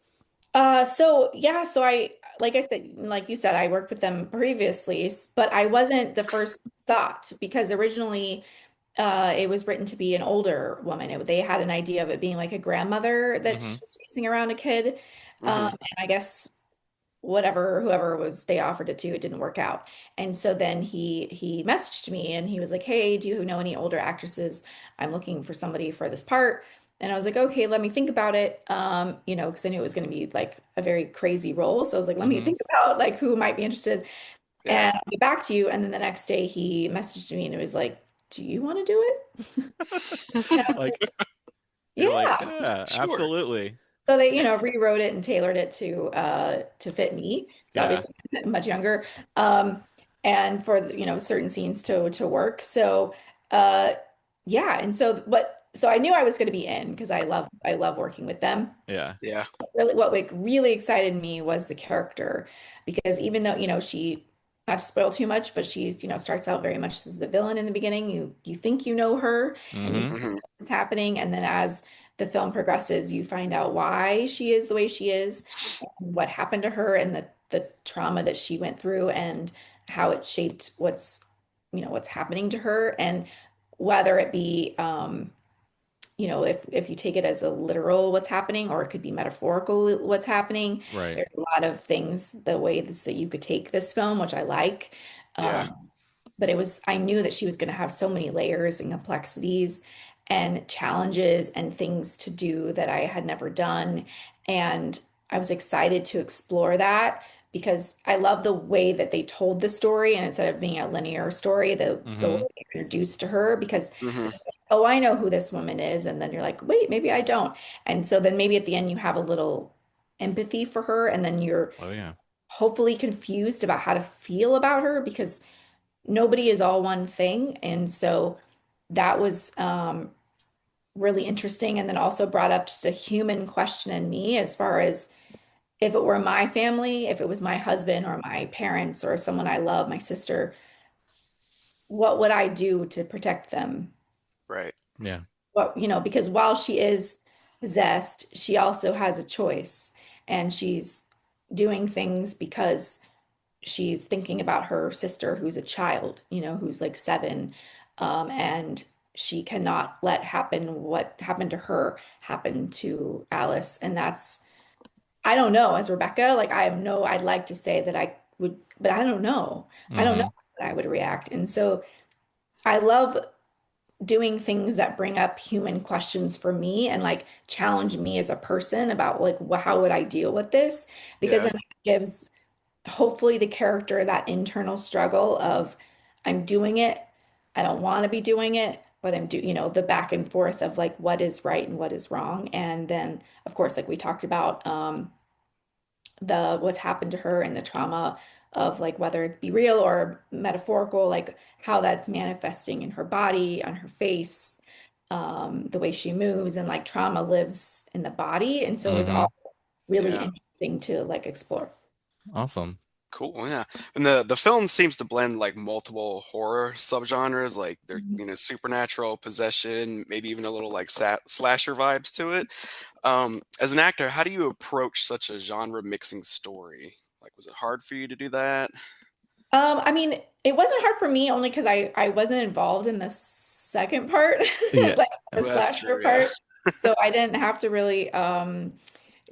So yeah, so like I said, like you said, I worked with them previously, but I wasn't the first thought because originally it was written to be an older woman. They had an idea of it being like a grandmother that Mm-hmm. was chasing around a kid. Hmm. And I guess whoever was they offered it to, it didn't work out. And so then he messaged me and he was like, "Hey, do you know any older actresses? I'm looking for somebody for this part." And I was like, "Okay, let me think about it." Because I knew it was going to be like a very crazy role. So I was like, "Let me Mm-hmm. think about like who might be interested." Yeah. And I'll get back to you. And then the next day he messaged me and it was like, "Do you want to do it?" And I was like, Like you're like, "Yeah." yeah, Sure. absolutely. So they, rewrote it and tailored it to fit me. Because Yeah. obviously I'm much younger. Um, and for certain scenes to work. So uh yeah, and so I knew I was going to be in because I love working with them. Yeah. Really what like really excited me was the character because even though she, not to spoil too much, but she's starts out very much as the villain in the beginning. You think you know her and you Mm-hmm. think Hmm. what's happening, and then as the film progresses you find out why she is the way she is and what happened to her and the trauma that she went through and how it shaped what's happening to her, and whether it be if you take it as a literal what's happening, or it could be metaphorical what's happening. Right. There's a lot of things, the ways that you could take this film, which I like. Yeah. But I knew that she was going to have so many layers and complexities. and challenges and things to do that I had never done. And I was excited to explore that because I love the way that they told the story, and instead of being a linear story, the way Mm-hmm. they introduced to her, because Hmm. oh, I know who this woman is, and then you're like, wait, maybe I don't. And so then maybe at the end you have a little empathy for her, and then you're Oh yeah. hopefully confused about how to feel about her because nobody is all one thing. And so that was really interesting, and then also brought up just a human question in me as far as if it were my family, if it was my husband or my parents or someone I love, my sister, what would I do to protect them? Right. Yeah. What, because while she is possessed, she also has a choice, and she's doing things because she's thinking about her sister who's a child, who's like 7, and she cannot let happen what happened to her happen to Alice. And that's, I don't know, as Rebecca, like I'd like to say that I would, but I don't know. I don't know Mm-hmm. how I would react. And so I love doing things that bring up human questions for me and like challenge me as a person about like how would I deal with this? Because Yeah. then it gives hopefully the character that internal struggle of I'm doing it, I don't want to be doing it, but the back and forth of like what is right and what is wrong. And then of course, like we talked about, the what's happened to her and the trauma of like whether it be real or metaphorical, like how that's manifesting in her body, on her face, the way she moves, and like trauma lives in the body. And so it was Mm-hmm. all really Yeah. interesting to like explore. Awesome. Cool, yeah. And the film seems to blend like multiple horror subgenres, like there, supernatural, possession, maybe even a little like slasher vibes to it. As an actor, how do you approach such a genre mixing story? Like, was it hard for you to do that? I mean, it wasn't hard for me only because I wasn't involved in the second part, Yeah. like the Well, that's slasher true, yeah. part. So I didn't have to really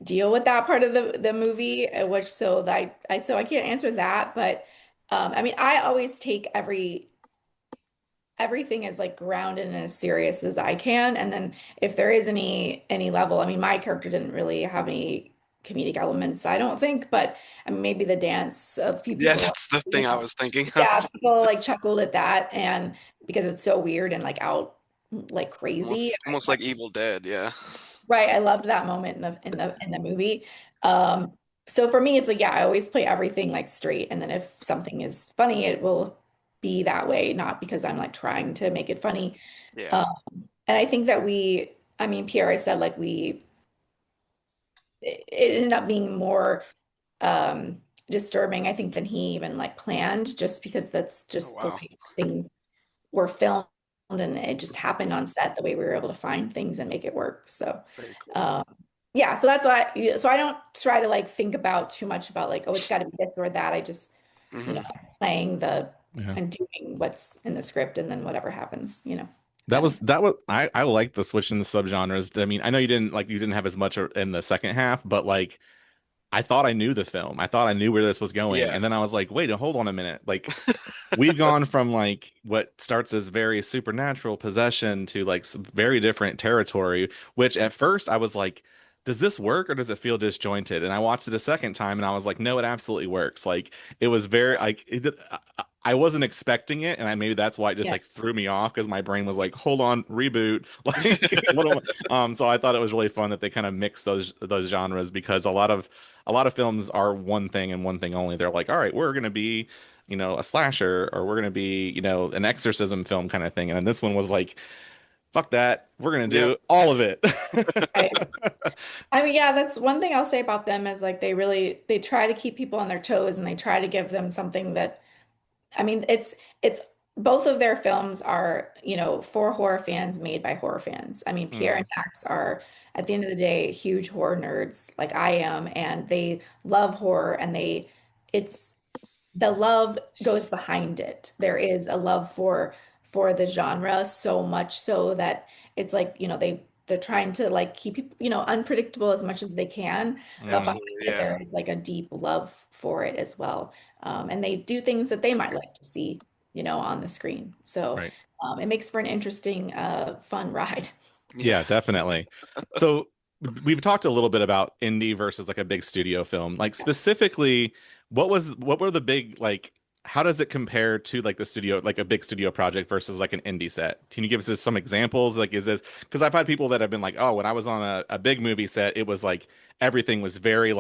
deal with that part of the movie, which so that I can't answer that. But I mean, I always take everything as like grounded and as serious as I can. And then if there is any level, I mean, my character didn't really have any comedic elements, I don't think, but I mean, maybe the dance, a few Yeah, people, that's the thing I was thinking yeah, of. people like chuckled at that, and because it's so weird and like out like crazy. Almost like Evil Dead, yeah. Right, I loved that moment in the movie. Um, so for me, it's like, yeah, I always play everything like straight, and then if something is funny, it will be that way, not because I'm like trying to make it funny. Yeah. Um, and I think that I mean, Pierre, I said like it ended up being more disturbing, I think, than he even like planned, just because that's Oh just the wow. way things were filmed, and it just happened on set the way we were able to find things and make it work. So, Very cool. um, yeah, so that's why so I don't try to like think about too much about like, oh, it's got to be this or that. I just, you know, Hmm. playing Yeah. I'm doing what's in the script, and then whatever happens, if That that makes was sense. that was I like the switch in the subgenres. I mean, I know you didn't have as much in the second half, but like I thought I knew the film. I thought I knew where this was going. Yeah. And then I was like, wait, hold on a minute. Like we've gone from like what starts as very supernatural possession to like some very different territory, which at first I was like, does this work or does it feel disjointed? And I watched it a second time and I was like, no, it absolutely works. Like it was very like I wasn't expecting it, and maybe that's why it just Yeah. like threw me off because my brain was like, hold on, reboot. Like what am so I thought it was really fun that they kind of mix those genres because a lot of films are one thing and one thing only. They're like, all right, we're gonna be a slasher, or we're gonna be, an exorcism film kind of thing. And then this one was like, fuck that, we're gonna Yep. do all of it. Right. I mean, yeah, that's one thing I'll say about them is like they try to keep people on their toes, and they try to give them something that, I mean, it's both of their films are, for horror fans, made by horror fans. I mean, Pierre Hmm. and Max are at the end of the day huge horror nerds like I am, and they love horror, and it's the love goes behind it. There is a love for the genre, so much so that it's like, they're trying to like keep people, unpredictable as much as they can, but Hmm. behind Absolutely, it yeah. there is like a deep love for it as well. And they do things that they might like to see. on the screen. So Right. it makes for an interesting, fun ride. Yeah. Yeah, definitely. So we've talked a little bit about indie versus like a big studio film. Like specifically, what were the big like how does it compare to like the studio like a big studio project versus like an indie set? Can you give us some examples? Like is this because I've had people that have been like, oh, when I was on a big movie set, it was like everything was very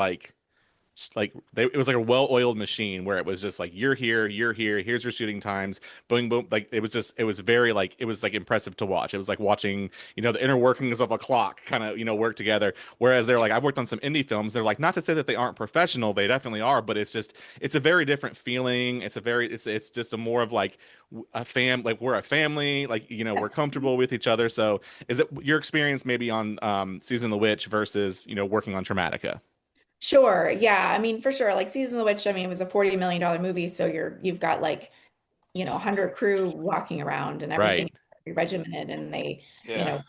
it was like a well-oiled machine where it was just like you're here, here's your shooting times, boom boom, like it was very like it was like impressive to watch. It was like watching the inner workings of a clock kind of work together. Whereas they're like I've worked on some indie films, they're like not to say that they aren't professional, they definitely are, but it's a very different feeling. It's just a more of like like we're a family, like we're comfortable with each other. So is it your experience maybe on Season of the Witch versus working on Traumatica? Sure. Yeah. I mean, for sure. Like Season of the Witch, I mean, it was a $40 million movie. So you've got like, 100 crew walking around and everything Right. very regimented. And Yeah.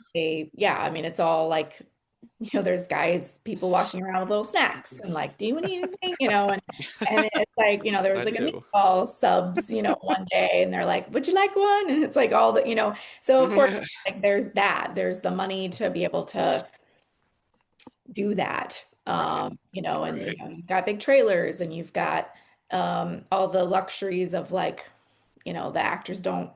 yeah, I mean, it's all like, there's people walking around with little snacks and like, do you want anything? And it's like, there I was like a do. meatball subs, one day and they're like, would you like one? And it's like all so of course, like there's the money to be able to do that. Right. And Right. you've got big trailers and you've got all the luxuries of like, the actors don't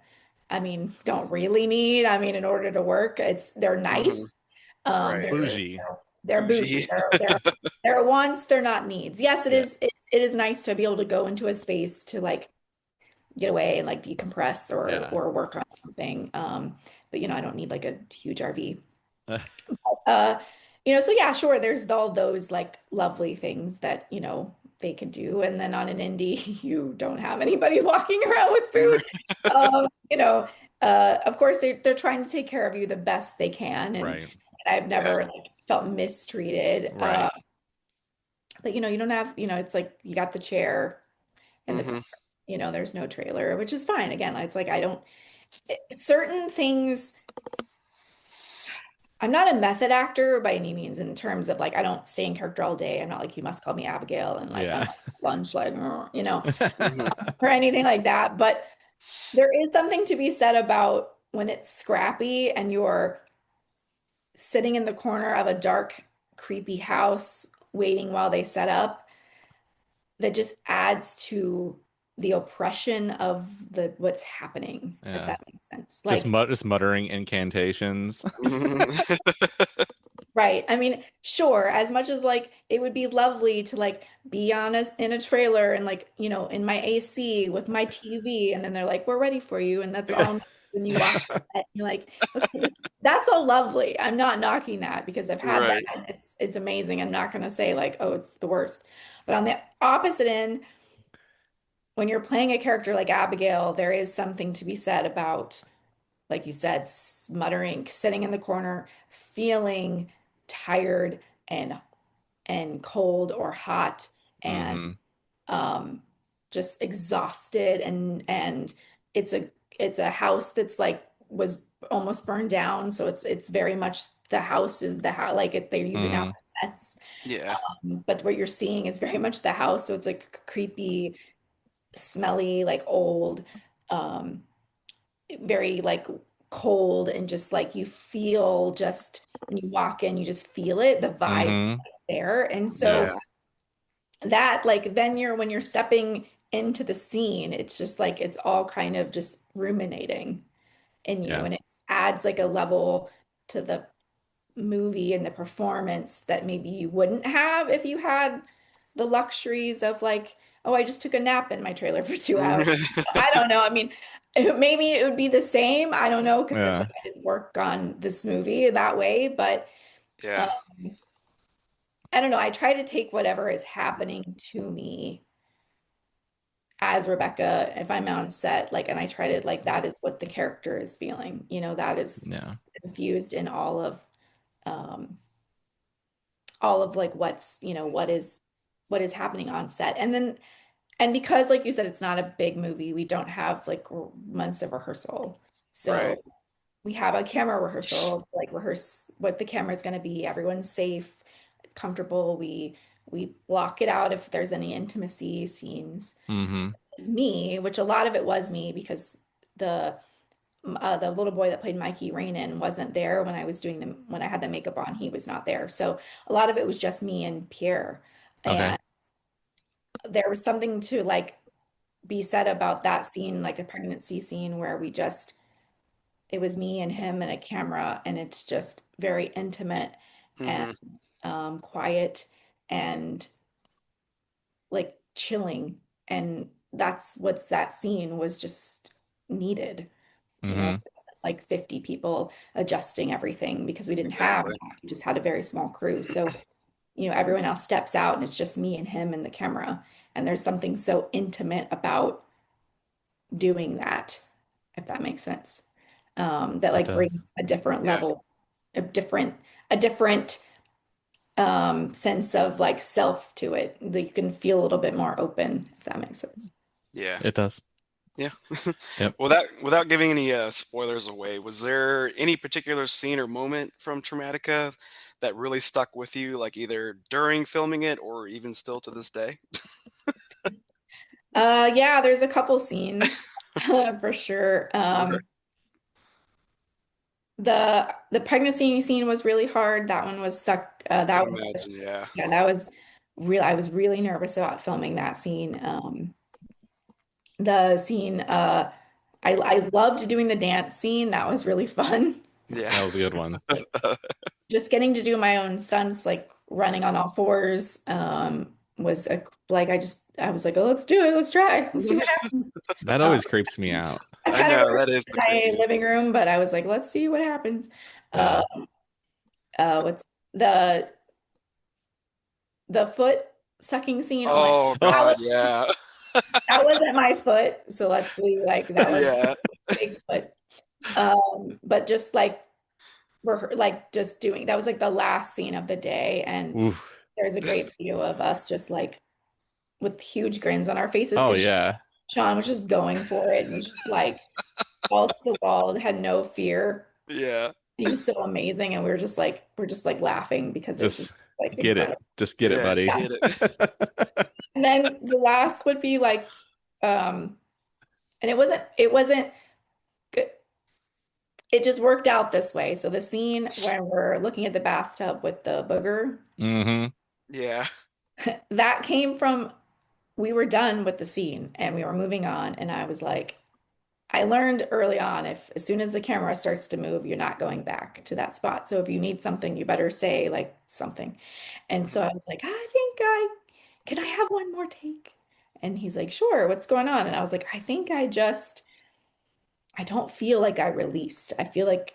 really need, in order to work, they're nice. Hmm. Um, Right. they're Bougie. they're bougie. Bougie. They're wants, they're not needs. Yes, Yeah. it is nice to be able to go into a space to like get away and like decompress Yeah. or work on something. But I don't need like a huge RV. Uh, so yeah, sure, there's all those like lovely things that, they could do. And then on an indie, you don't have anybody walking around with food. Um, you know, of course they're trying to take care of you the best they can. And Right. I've Yeah. never like felt mistreated. Right. But you don't have, it's like you got the chair in the car. Hmm. There's no trailer, which is fine. Again, it's like I don't certain things. I'm not a method actor by any means in terms of like I don't stay in character all day. I'm not like you must call me Abigail and like I'm Yeah. at lunch like Hmm. or anything like that. But there is something to be said about when it's scrappy and you're sitting in the corner of a dark, creepy house waiting while they set up that just adds to the oppression of the what's happening, if Yeah. that makes sense. Like Just muttering incantations. right. I mean, sure, as much as like it would be lovely to like be on in a trailer and like, in my AC with my TV and then they're like, "We're ready for you." And that's all when you walk in, you're like, "Okay, that's all lovely." I'm not knocking that because I've had that. Right. It's amazing. I'm not gonna say like, "Oh, it's the worst." But on the opposite end, when you're playing a character like Abigail, there is something to be said about like you said, smuttering, sitting in the corner, feeling tired and cold or hot and Hmm. um just exhausted and it's a house that's like was almost burned down, so it's very much the house is the house like they're using out Hmm. the sets, Yeah. but what you're seeing is very much the house, so it's like creepy, smelly, like old, um very like cold and just like you feel just when you walk in, you just feel it, the vibe Hmm. there. And Yeah. so Yeah. that like then when you're stepping into the scene, it's just like it's all kind of just ruminating in you Yeah. and it adds like a level to the movie and the performance that maybe you wouldn't have if you had the luxuries of like, oh, I just took a nap in my trailer for 2 hours. I don't know. I mean, maybe it would be the same. I don't know because it's Yeah. like I didn't work on this movie that way, but Yeah. uh, I don't know. I try to take whatever is happening to me as Rebecca, if I'm on set, like, and I try to like that is what the character is feeling. That is Yeah. infused in um all of like what is happening on set. And because like you said it's not a big movie, we don't have like months of rehearsal. Right. So we have a camera rehearsal, like rehearse what the camera is going to be. Everyone's safe, comfortable. We block it out if there's any intimacy scenes. Hmm. was me, which a lot of it was me because the the little boy that played Mikey Rainin wasn't there when I was doing them when I had the makeup on. He was not there, so a lot of it was just me and Pierre. Okay. And there was something to like be said about that scene, like the pregnancy scene, where we just it was me and him and a camera, and it's just very intimate and Hmm. quiet and like chilling. And that's what's that scene was just needed. You know, Mm-hmm. like 50 people adjusting everything because we didn't have Exactly. that. We just had a very small crew. So, everyone else steps out and it's just me and him and the camera. And there's something so intimate about doing that, if that makes sense. That It like does. brings a different Yeah. level, a different sense of like self to it. That you can feel a little bit more open, if that makes sense. Yeah. It does. Yeah. Yep. Without giving any spoilers away, was there any particular scene or moment from Traumatica that really stuck with you, like either during filming it or even still to this day? Yeah, there's a couple scenes for sure. Okay. The pregnancy scene was really hard. That one was stuck. I can That was imagine. Yeah. yeah, that was real. I was really nervous about filming that scene. The scene, I loved doing the dance scene. That was really fun. Yeah. That was a good one. Just getting to do my own stunts, like running on all fours, was like I was like, oh, let's do it. Let's try. Let's see what happens. That Um, always creeps me out. I I kind of know recorded that is the in my creepiest. living room, but I was like, let's see what happens. Uh, Yeah. what's the foot sucking scene? Oh my, Oh that Oh, God, was yeah. that wasn't my foot, so let's be like that was Yeah. big foot. But just like we're like just doing that was like the last scene of the day, and oof. there's a great video of us just like with huge grins on our faces Oh because yeah. Sean was just going for it and was just like balls to the wall and had no fear. Yeah. He was so amazing, and we're just like laughing because it was just Just like get it. incredible. Just get it, Yeah. buddy. Get it. And then the last would be like, um, and it wasn't good. It just worked out this way. So the scene where we're looking at the bathtub with the booger, Hmm. Yeah. that came from we were done with the scene and we were moving on, and I was like, I learned early on if as soon as the camera starts to move, you're not going back to that spot. So if you need something, you better say like something. And so Mhm. I was like, I think can I have one more take? And he's like, sure, what's going on? And I was like, I don't feel like I released. I feel like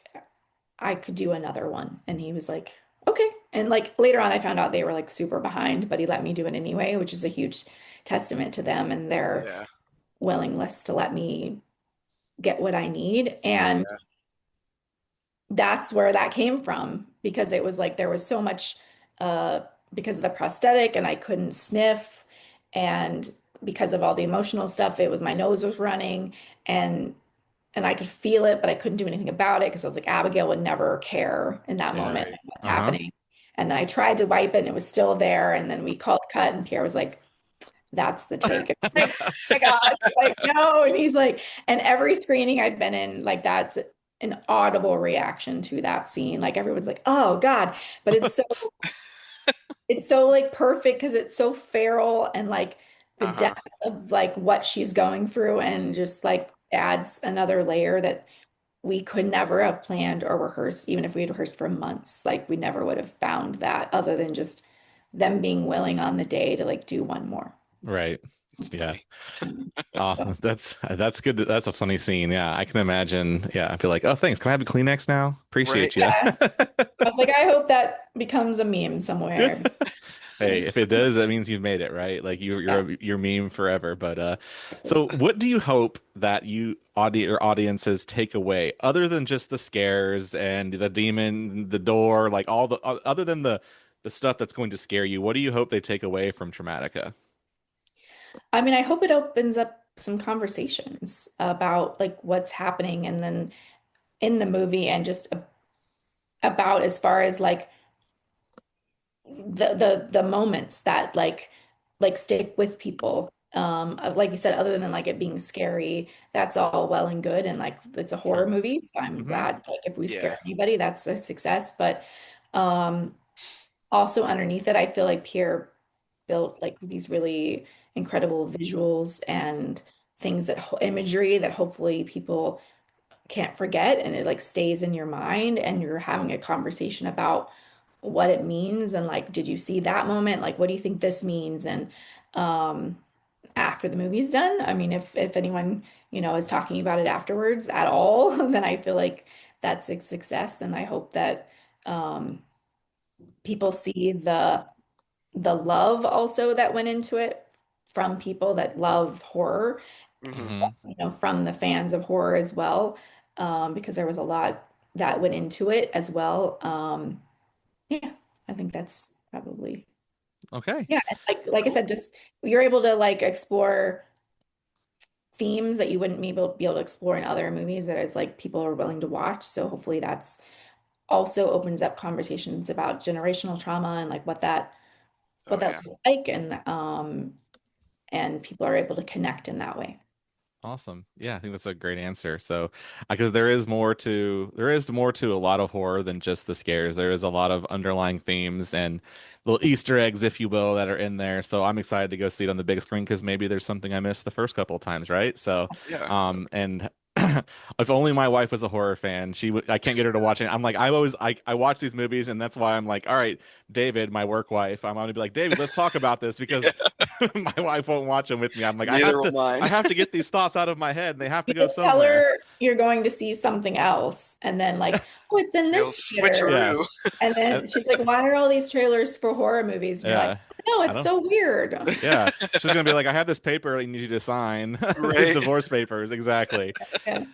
I could do another one. And he was like, okay. And like later on, I found out they were like super behind, but he let me do it anyway, which is a huge testament to them and their Yeah. willingness to let me get what I need. And Yeah. that's where that came from because it was like there was so much uh because of the prosthetic and I couldn't sniff, and because of all the emotional stuff it was my nose was running, and I could feel it but I couldn't do anything about it because I was like Abigail would never care in that Yeah. moment Right. what's Uh-huh. happening. And then I tried to wipe it and it was still there, and then we called cut and Pierre was like, that's the take. And I'm like, oh my gosh, like no. And he's like, and every screening I've been in, like that's an audible reaction to that scene. Like everyone's like, oh God. But it's so like perfect because it's so feral and like the Uh-huh. depth of like what she's going through and just like adds another layer that we could never have planned or rehearsed, even if we had rehearsed for months. Like we never would have found that other than just them being willing on the day to like do one more. Right. That's Yeah. funny. Oh, So, that's good. That's a funny scene. Yeah, I can imagine. Yeah, I'd be like, oh, thanks. Can I have a Kleenex now? Right. Appreciate you. yeah, I was like, I hope that becomes a meme somewhere. Hey, Because, if it does, that means you've made it, right? Like yeah. you're meme forever. But so what do you hope that your audiences take away other than just the scares and the demon, the door, like all the other than the stuff that's going to scare you? What do you hope they take away from Traumatica? I mean, I hope it opens up some conversations about like what's happening and then in the movie and just about as far as like the moments that like stick with people Like you said, other than like it being scary, that's all well and good, and like it's a horror Sure. movie, so I'm Hmm. glad like if we Yeah. scare anybody, that's a success. But um, also underneath it, I feel like Pierre built like these really incredible visuals and things that imagery that hopefully people can't forget, and it like stays in your mind, and you're having a conversation about what it means, and like did you see that moment, like what do you think this means, and um after the movie's done, I mean if anyone is talking about it afterwards at all then I feel like that's a success, and I hope that um people see the love also that went into it from people that love horror, Hmm. Hmm. from the fans of horror as well, because there was a lot that went into it as well. Yeah, I think that's probably, Okay. yeah, and like I said, just you're able to like explore themes that you wouldn't be able to explore in other movies that is like people are willing to watch. So hopefully that's also opens up conversations about generational trauma and like Oh what that yeah. looks like, and people are able to connect in that way. Awesome. Yeah, I think that's a great answer. So, because there is more to a lot of horror than just the scares. There is a lot of underlying themes and little Easter eggs, if you will, that are in there. So I'm excited to go see it on the big screen because maybe there's something I missed the first couple of times, right? So, Yeah. and if only my wife was a horror fan, she would. I can't get her to watch it. I'm like, I watch these movies, and that's why I'm like, all right, David, my work wife, I'm gonna be like, David, let's talk about this because my wife won't watch them with me. I'm like, I Neither have will to. mine. I have to get these thoughts out of my head and they have to You go just tell somewhere. her you're going to see something else, and then like, oh, it's in You'll this theater. Yeah. switcheroo. And And, then she's like, why are all these trailers for horror movies? And you're like, yeah. no, I it's don't so weird. yeah. She's gonna be like, I have this paper I need you to sign. These Right. divorce papers, exactly. Yeah.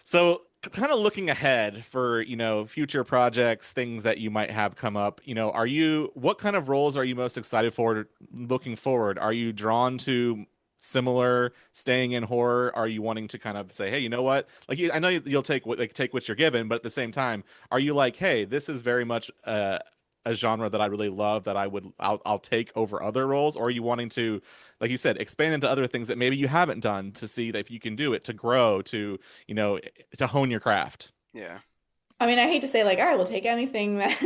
So kind of looking ahead for, future projects, things that you might have come up, what kind of roles are you most excited for looking forward? Are you drawn to similar staying in horror? Are you wanting to kind of say, hey, you know what? Like I know you'll take what you're given, but at the same time, are you like, hey, this is very much a genre that I really love that I'll take over other roles? Or are you wanting to, like you said, expand into other things that maybe you haven't done to see that if you can do it, to grow, you know, to hone your craft? Yeah. I mean, I hate to say like, I will take anything that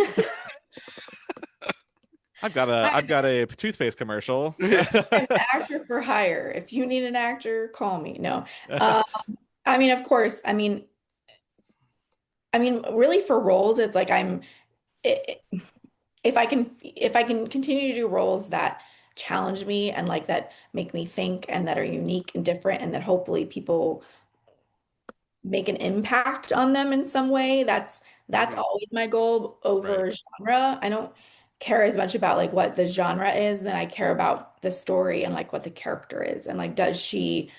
I've got a toothpaste commercial. I'm an actor for hire. If you need an actor, call me. No. Um, I mean, of course, I mean, really for roles, it's like if I can continue to do roles that challenge me and like that make me think and that are unique and different and that hopefully people make an impact on them in some way, that's Hmm. always my goal Right. over genre. I don't care as much about like what the genre is, than I care about the story and like what the character is, and like does she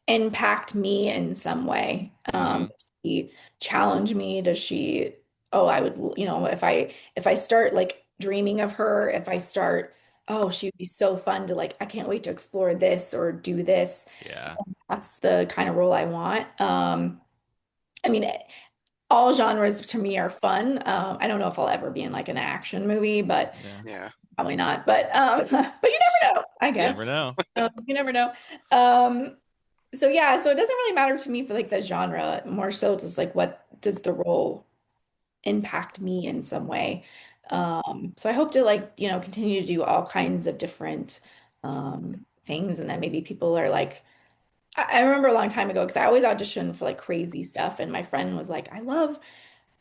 impact me in some way? Hmm. Does she challenge me? Does she, oh, I would, if I start like dreaming of her, if I start, oh, she would be so fun to like, I can't wait to explore this or do this. Yeah. That's the kind of role I want. I mean, all genres to me are fun. I don't know if I'll ever be in like an action movie, but Yeah. Yeah. probably not. But but you never know, I You guess. never know. You never know. Um, so yeah, so it doesn't really matter to me for like the genre, more so just like what does the role impact me in some way. So I hope to like, continue to do all kinds of different things, and then maybe people are like, I remember a long time ago because I always audition for like crazy stuff, and my friend was like, I love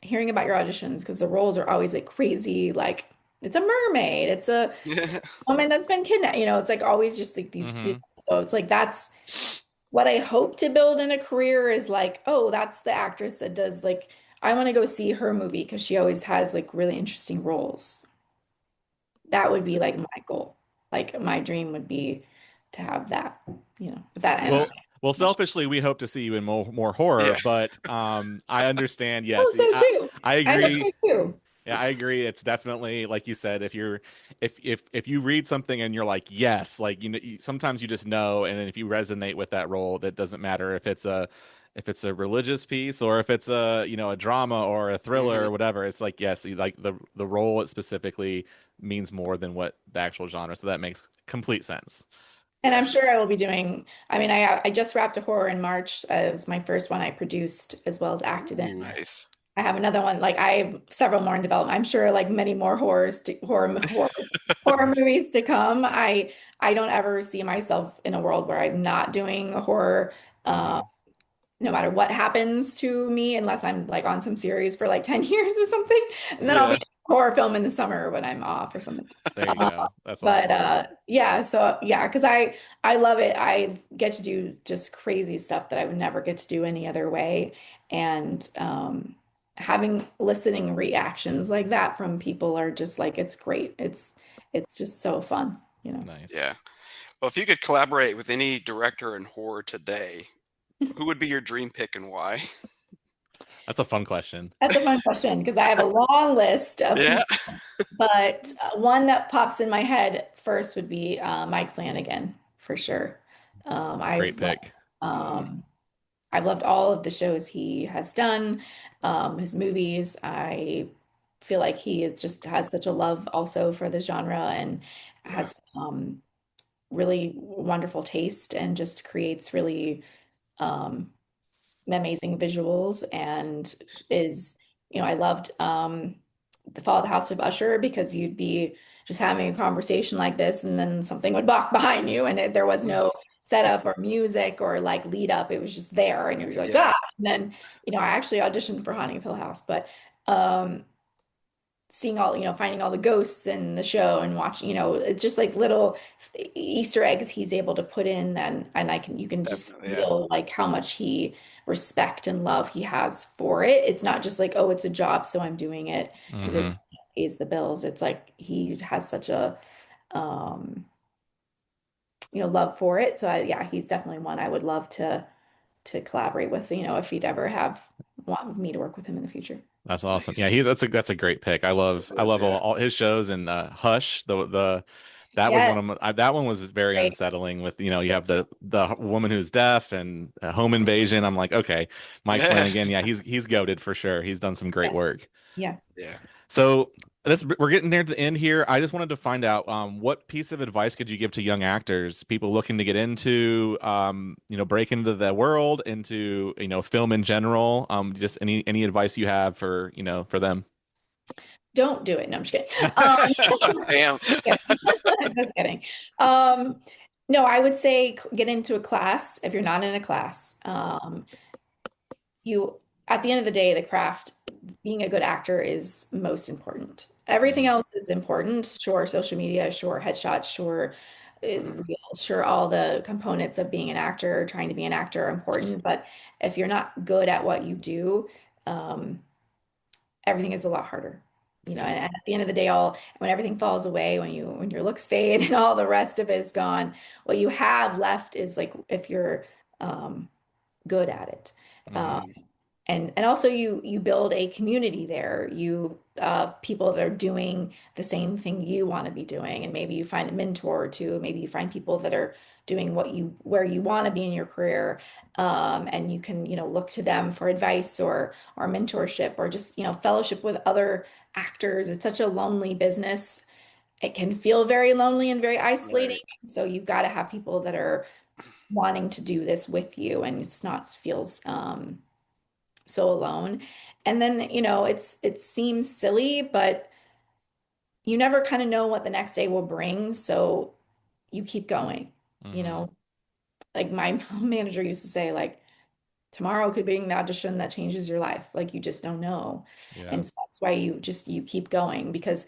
hearing about your auditions because the roles are always like crazy, like it's a mermaid, it's a woman that's been kidnapped, it's like always just like these, Hmm. so it's like that's what I hope to build in a career is like, oh, that's the actress that does like, I want to go see her movie because she always has like really interesting roles. That would be like my goal. Like my dream would be to have that, if that, I don't Well, know. well, selfishly, we hope to see you in more horror, Yeah. but I understand. Oh, Yes, so too. I I hope agree. so too. Yeah, I agree. It's definitely like you said. If you read something and you're like, yes, like sometimes you just know, and then if you resonate with that role, that doesn't matter if it's a religious piece or if it's a drama or a thriller Hmm. or whatever. It's like yes, like the role it specifically means more than what the actual genre. So that makes complete sense. And I'm Yeah. sure I will be doing, I mean, I just wrapped a horror in March. It was my first one I produced as well as acted in. Ooh, Nice. I have another one, like I have several more in development. I'm sure like many more horror movies to come. I don't ever see myself in a world where I'm not doing a horror. Uh, hmm no matter what happens to me, unless I'm like on some series for like 10 years or something. And then I'll be Yeah. in a horror film in the summer when I'm off or something. There you Uh, go. That's but awesome. yeah, so yeah, because I love it. I get to do just crazy stuff that I would never get to do any other way. And having listening reactions like that from people are just like it's great. It's just so fun, you know. Nice. Yeah. Well, if you could collaborate with any director in horror today, who would be your dream pick and why? That's a fun question. That's a fun question because I have a long list of Yeah. people. But one that pops in my head first would be Mike Flanagan for sure. Great pick. Mm, Um, I've loved all of the shows he has done, his movies. I feel like he is just has such a love also for the genre and yeah. has really wonderful taste and just creates really um, amazing visuals and is, I loved the Fall of the House of Usher because you'd be just having a conversation like this and then something would walk behind you and there was no setup or music or like lead up. It was just there and you were like, Yeah. ah. And then, I actually auditioned for Haunting of Hill House, but um seeing all, finding all the ghosts in the show and watching, it's just like little Easter eggs he's able to put in and you can just Definitely. Yeah. feel like how much he respect and love he has for it. It's not just like, oh, it's a job, so I'm doing it because it hmm pays the bills. It's like he has such a um, love for it. So yeah, he's definitely one I would love to collaborate with, if he'd ever want me to work with him in the future. That's awesome. Yeah, Nice. that's a great pick. It I is, love yeah. all his shows and Hush. The that was Yeah, one of my, that one was very great. unsettling. With you have the woman who's deaf and a home Hmm. invasion. I'm like, okay, Mike Yeah. Flanagan. Yeah, he's goated for sure. He's done some great Yeah. work. Yeah. Yeah. So we're getting near the end here. I just wanted to find out what piece of advice could you give to young actors, people looking to get into break into the world, into film in general. Just any advice you have for for them. Don't do it. No, I'm just kidding. Damn. Just kidding. Um, no, I would say get into a class if you're not in a class. You, at the end of the day, the craft, being a good actor is most important. Everything Mhm. else is important. Sure, social media, sure, headshots, sure, Mhm. reels, sure, all the components of being an actor, trying to be an actor are important. But if you're not good at what you do, um, everything is a lot harder. Yeah. And at the end of the day, all when everything falls away, when your looks fade and all the rest of it is gone, what you have left is like if you're um, good at it. Um, Mhm. and also you build a community there. You people that are doing the same thing you want to be doing, and maybe you find a mentor or two. Maybe you find people that are doing where you want to be in your career, and you can look to them for advice or mentorship or just fellowship with other actors. It's such a lonely business. It can feel very lonely and very isolating. Right. So you've got to have people that are wanting to do this with you, and it's not feels so alone. And then, it seems silly, but you never kind of know what the next day will bring. So you keep going, you hmm know, like my manager used to say, like, tomorrow could be the audition that changes your life. Like you just don't know. Yeah. And so that's why you keep going because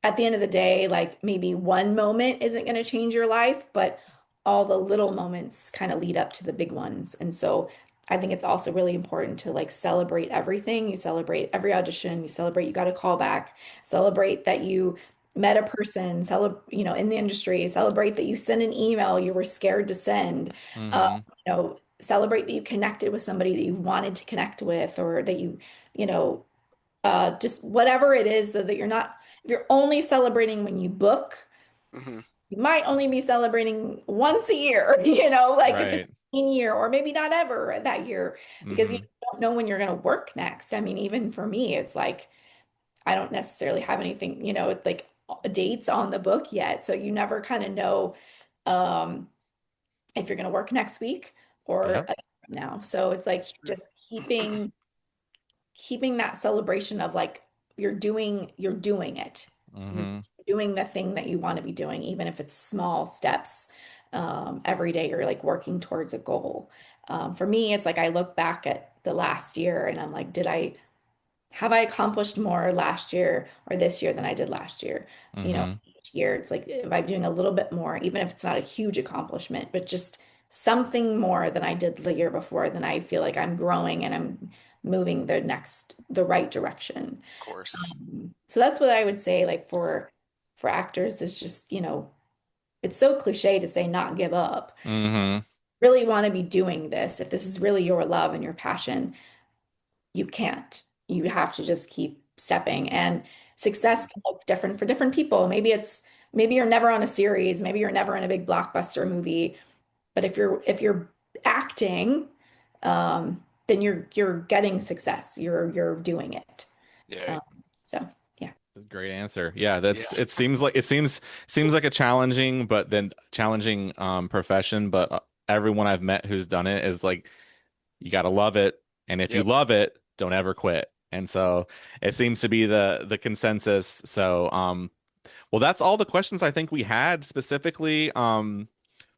at the end of the day, like maybe one moment isn't going to change your life, but all the little moments kind of lead up to the big ones. And so I think it's also really important to like celebrate everything. You celebrate every audition, you celebrate you got a call back, celebrate that you met a person, in the industry, celebrate that you sent an email you were scared to send. hmm Celebrate that you connected with somebody that you wanted to connect with or that you know, just whatever it is that you're not, if you're only celebrating when you book, Mhm. you might only be celebrating once a year, like if it's Right. in year or maybe not ever that year because you hmm don't know when you're going to work next. I mean, even for me, it's like I don't necessarily have anything, like dates on the book yet. So you never kind of know um, if you're going to work next week or Yeah. a year from now. So it's like That's true. just keeping that celebration of like you're doing it. You're Mm-hmm. doing the thing that you want to be doing, even if it's small steps. Every day you're like working towards a goal. For me, it's like I look back at the last year and I'm like, have I accomplished more last year or this year than I did last year? Mm-hmm. Each year it's like, am I doing a little bit more, even if it's not a huge accomplishment, but just something more than I did the year before, then I feel like I'm growing and I'm moving the right direction. Of course. So that's what I would say, like for actors is just, it's so cliche to say not give up. Mm-hmm. Really want to be doing this. If this is really your love and your passion, you can't. You have to just keep stepping. And success can look different for different people. Maybe you're never on a series, maybe you're never in a big blockbuster movie, but if you're acting, then you're getting success. You're doing it. Yeah. Um, so yeah. Great answer. Yeah, Yeah. it seems like a challenging, but then challenging profession. But everyone I've met who's done it is like, you got to love it, and if you Yep. love it, don't ever quit. And so it seems to be the consensus. So well, that's all the questions I think we had specifically.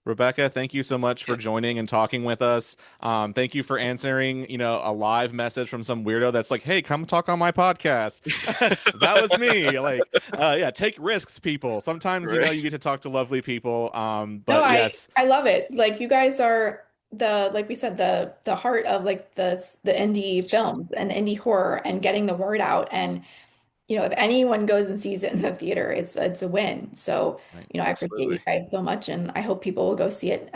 Rebekah, thank you so much for Yep. joining and talking with us. Thank you for answering, a live message from some weirdo that's like, "Hey, come talk on my podcast." That was me. Like, yeah, take risks, people. Sometimes, Right. you get to talk to lovely people. No, But yes, I love it. Like you guys are like we said, the heart of like the indie films and indie horror and getting the word out. And if anyone goes and sees it in the theater, it's a win. So, right. I appreciate you Absolutely. guys so much, and I hope people will go see it,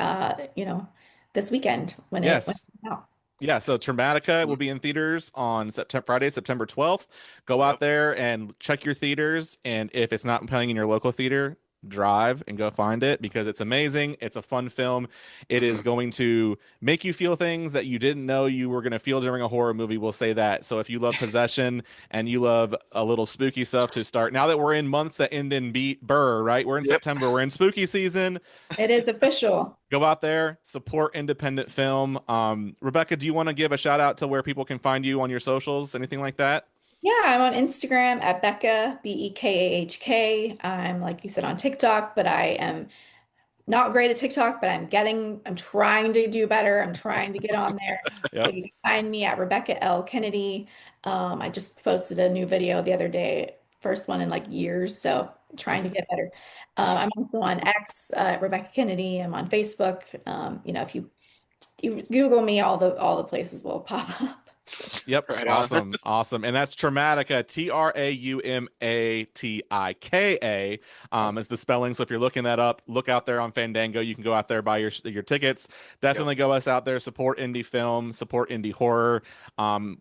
this weekend when Yes. it's out. Yeah, so Traumatika will Mhm. be in theaters on Friday, September 12th. Go out Yep. there and check your theaters, and if it's not playing in your local theater, drive and go find it because it's amazing. It's a fun film. It is Mhm. going to make you feel things that you didn't know you were going to feel during a horror movie. We'll say that. So if you love possession and you love a little spooky stuff to start, now that we're in months that end in burr, right? We're in Yep. September. We're in spooky season. It is official. Go out there, support independent film. Rebekah, do you want to give a shout out to where people can find you on your socials, anything like that? Yeah, I'm on Instagram at Becca, Bekahk. I'm, like you said, on TikTok, but I am not great at TikTok, but I'm trying to do better. I'm trying to get on there. So Yep. you can find me at Rebekah L. Kennedy. I just posted a new video the other day, first one in like years, so trying to get better. I'm also on X, Rebekah Kennedy. I'm on Facebook. If you Google me, all the places will pop up. Yep. Right on. Awesome. Awesome. And that's Traumatika, Traumatika, is the spelling. So if you're looking that up, look out there on Fandango. You can go out there, buy your tickets. Yep. Definitely go us out there, support indie film, support indie horror.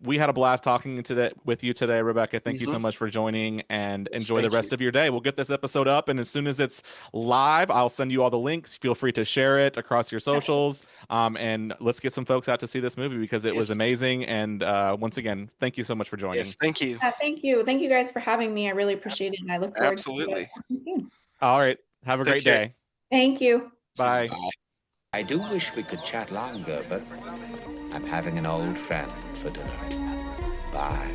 We had a blast talking with you today, Rebekah. Thank you so Mhm. much for joining and Yes, enjoy the thank rest you. of your day. We'll get this episode up, and as soon as it's live, I'll send you all the links. Feel free to share it across your socials. And let's get some folks out to see this movie because it was Yes. amazing. And once again, thank you so much for joining. Yes, thank you. Yeah, thank you. Thank you guys for having me. I really appreciate it, and I look forward to Absolutely. talking soon. All right. Have a Take great care. day. Thank you. Bye. Bye. I do wish we could chat longer, but I'm having an old friend for dinner. Bye.